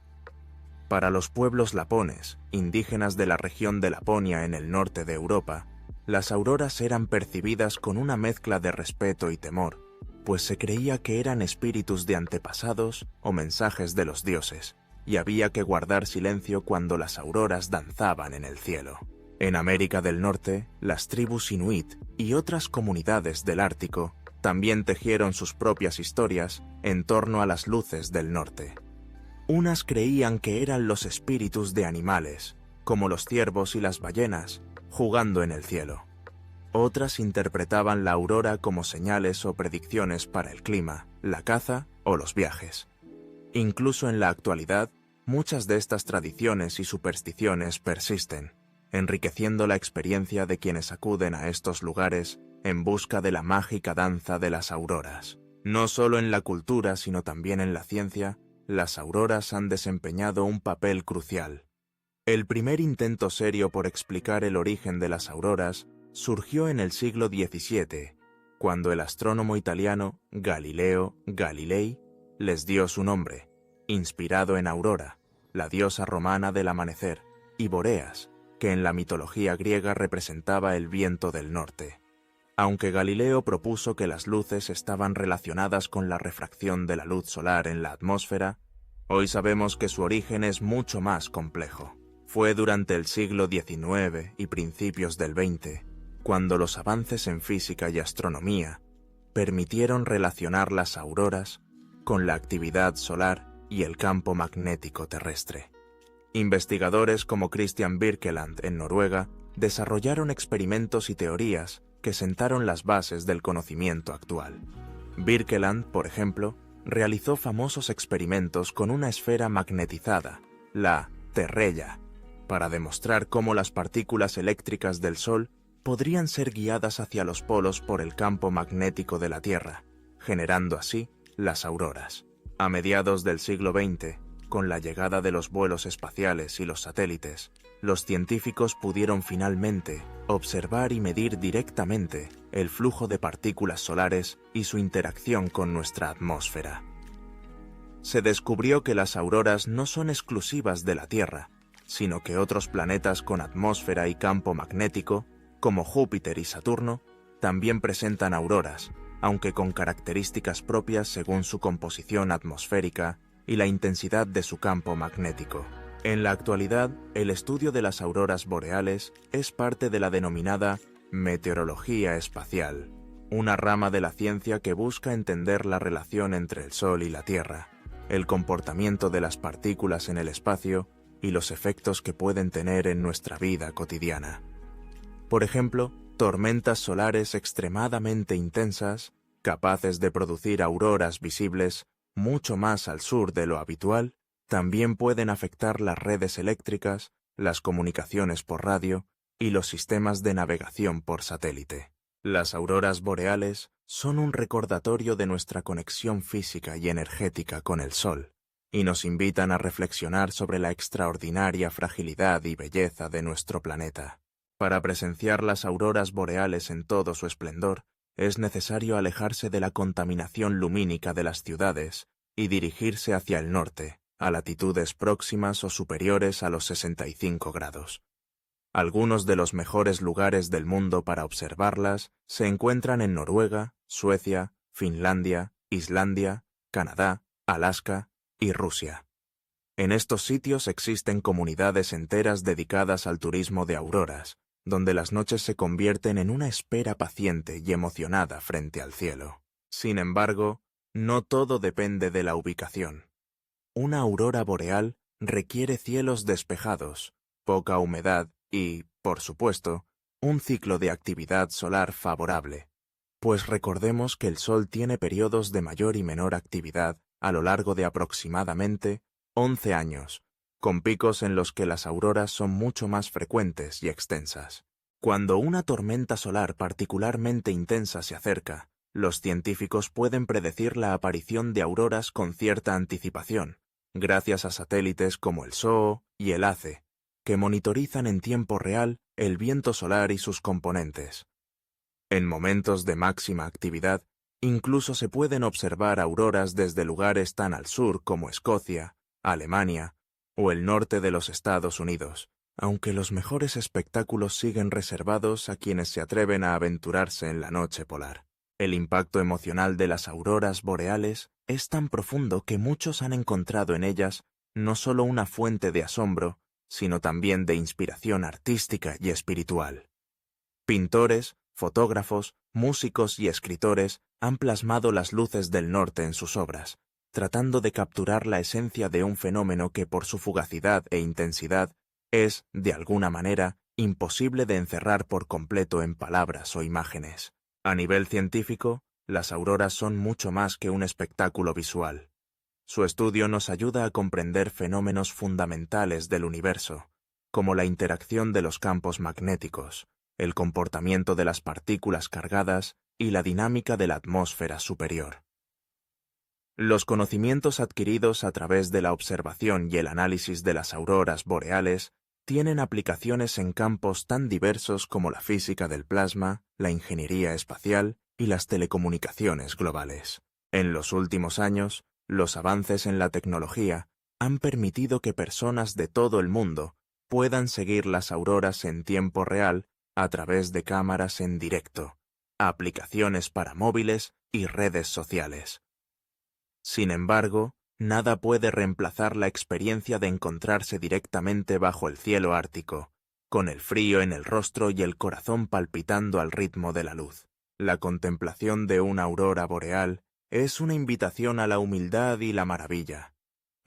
[SPEAKER 1] Para los pueblos lapones, indígenas de la región de Laponia en el norte de Europa, las auroras eran percibidas con una mezcla de respeto y temor, pues se creía que eran espíritus de antepasados o mensajes de los dioses, y había que guardar silencio cuando las auroras danzaban en el cielo. En América del Norte, las tribus inuit y otras comunidades del Ártico también tejieron sus propias historias en torno a las luces del norte. Unas creían que eran los espíritus de animales, como los ciervos y las ballenas, jugando en el cielo. Otras interpretaban la aurora como señales o predicciones para el clima, la caza o los viajes. Incluso en la actualidad, muchas de estas tradiciones y supersticiones persisten, enriqueciendo la experiencia de quienes acuden a estos lugares en busca de la mágica danza de las auroras. No solo en la cultura, sino también en la ciencia, las auroras han desempeñado un papel crucial. El primer intento serio por explicar el origen de las auroras surgió en el siglo XVII, cuando el astrónomo italiano Galileo Galilei les dio su nombre, inspirado en Aurora, la diosa romana del amanecer, y Boreas, que en la mitología griega representaba el viento del norte. Aunque Galileo propuso que las luces estaban relacionadas con la refracción de la luz solar en la atmósfera, hoy sabemos que su origen es mucho más complejo. Fue durante el siglo XIX y principios del XX, cuando los avances en física y astronomía permitieron relacionar las auroras con la actividad solar y el campo magnético terrestre. Investigadores como Christian Birkeland en Noruega desarrollaron experimentos y teorías que sentaron las bases del conocimiento actual. Birkeland, por ejemplo, realizó famosos experimentos con una esfera magnetizada, la Terrella, para demostrar cómo las partículas eléctricas del Sol podrían ser guiadas hacia los polos por el campo magnético de la Tierra, generando así las auroras. A mediados del siglo XX, con la llegada de los vuelos espaciales y los satélites, los científicos pudieron finalmente observar y medir directamente el flujo de partículas solares y su interacción con nuestra atmósfera. Se descubrió que las auroras no son exclusivas de la Tierra, sino que otros planetas con atmósfera y campo magnético, como Júpiter y Saturno, también presentan auroras, aunque con características propias según su composición atmosférica y la intensidad de su campo magnético. En la actualidad, el estudio de las auroras boreales es parte de la denominada meteorología espacial, una rama de la ciencia que busca entender la relación entre el Sol y la Tierra, el comportamiento de las partículas en el espacio y los efectos que pueden tener en nuestra vida cotidiana. Por ejemplo, tormentas solares extremadamente intensas, capaces de producir auroras visibles mucho más al sur de lo habitual, también pueden afectar las redes eléctricas, las comunicaciones por radio y los sistemas de navegación por satélite. Las auroras boreales son un recordatorio de nuestra conexión física y energética con el Sol, y nos invitan a reflexionar sobre la extraordinaria fragilidad y belleza de nuestro planeta. Para presenciar las auroras boreales en todo su esplendor, es necesario alejarse de la contaminación lumínica de las ciudades y dirigirse hacia el norte, a latitudes próximas o superiores a los 65 grados. Algunos de los mejores lugares del mundo para observarlas se encuentran en Noruega, Suecia, Finlandia, Islandia, Canadá, Alaska y Rusia. En estos sitios existen comunidades enteras dedicadas al turismo de auroras, donde las noches se convierten en una espera paciente y emocionada frente al cielo. Sin embargo, no todo depende de la ubicación. Una aurora boreal requiere cielos despejados, poca humedad y, por supuesto, un ciclo de actividad solar favorable, pues recordemos que el Sol tiene periodos de mayor y menor actividad a lo largo de aproximadamente 11 años, con picos en los que las auroras son mucho más frecuentes y extensas. Cuando una tormenta solar particularmente intensa se acerca, los científicos pueden predecir la aparición de auroras con cierta anticipación, gracias a satélites como el SOO y el ACE, que monitorizan en tiempo real el viento solar y sus componentes. En momentos de máxima actividad, incluso se pueden observar auroras desde lugares tan al sur como Escocia, Alemania o el norte de los Estados Unidos, aunque los mejores espectáculos siguen reservados a quienes se atreven a aventurarse en la noche polar. El impacto emocional de las auroras boreales es tan profundo que muchos han encontrado en ellas no solo una fuente de asombro, sino también de inspiración artística y espiritual. Pintores, fotógrafos, músicos y escritores han plasmado las luces del norte en sus obras, tratando de capturar la esencia de un fenómeno que por su fugacidad e intensidad es, de alguna manera, imposible de encerrar por completo en palabras o imágenes. A nivel científico, las auroras son mucho más que un espectáculo visual. Su estudio nos ayuda a comprender fenómenos fundamentales del universo, como la interacción de los campos magnéticos, el comportamiento de las partículas cargadas y la dinámica de la atmósfera superior. Los conocimientos adquiridos a través de la observación y el análisis de las auroras boreales tienen aplicaciones en campos tan diversos como la física del plasma, la ingeniería espacial y las telecomunicaciones globales. En los últimos años, los avances en la tecnología han permitido que personas de todo el mundo puedan seguir las auroras en tiempo real a través de cámaras en directo, aplicaciones para móviles y redes sociales. Sin embargo, nada puede reemplazar la experiencia de encontrarse directamente bajo el cielo ártico, con el frío en el rostro y el corazón palpitando al ritmo de la luz. La contemplación de una aurora boreal es una invitación a la humildad y la maravilla,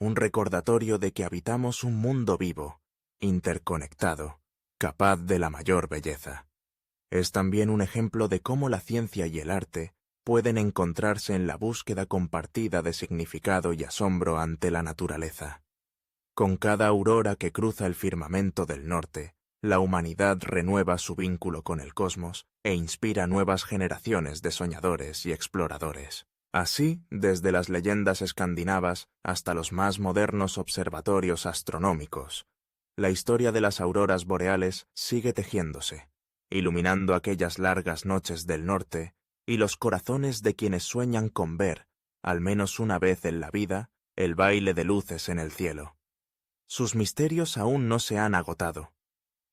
[SPEAKER 1] un recordatorio de que habitamos un mundo vivo, interconectado, capaz de la mayor belleza. Es también un ejemplo de cómo la ciencia y el arte pueden encontrarse en la búsqueda compartida de significado y asombro ante la naturaleza. Con cada aurora que cruza el firmamento del norte, la humanidad renueva su vínculo con el cosmos e inspira nuevas generaciones de soñadores y exploradores. Así, desde las leyendas escandinavas hasta los más modernos observatorios astronómicos, la historia de las auroras boreales sigue tejiéndose, iluminando aquellas largas noches del norte y los corazones de quienes sueñan con ver, al menos una vez en la vida, el baile de luces en el cielo. Sus misterios aún no se han agotado.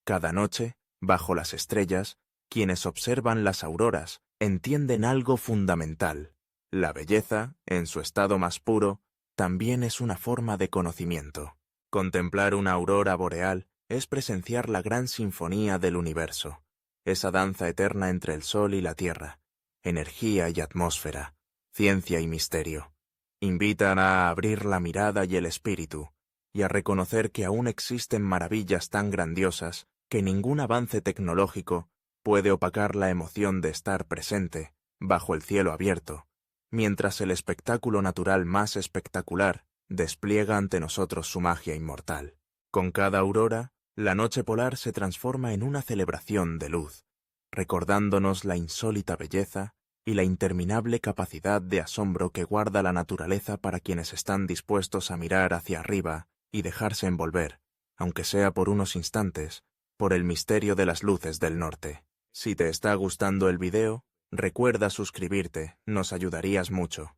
[SPEAKER 1] Cada noche, bajo las estrellas, quienes observan las auroras entienden algo fundamental. La belleza, en su estado más puro, también es una forma de conocimiento. Contemplar una aurora boreal es presenciar la gran sinfonía del universo, esa danza eterna entre el sol y la tierra, energía y atmósfera, ciencia y misterio. Invitan a abrir la mirada y el espíritu, y a reconocer que aún existen maravillas tan grandiosas que ningún avance tecnológico puede opacar la emoción de estar presente, bajo el cielo abierto, mientras el espectáculo natural más espectacular despliega ante nosotros su magia inmortal. Con cada aurora, la noche polar se transforma en una celebración de luz, recordándonos la insólita belleza y la interminable capacidad de asombro que guarda la naturaleza para quienes están dispuestos a mirar hacia arriba y dejarse envolver, aunque sea por unos instantes, por el misterio de las luces del norte. Si te está gustando el video, recuerda suscribirte, nos ayudarías mucho.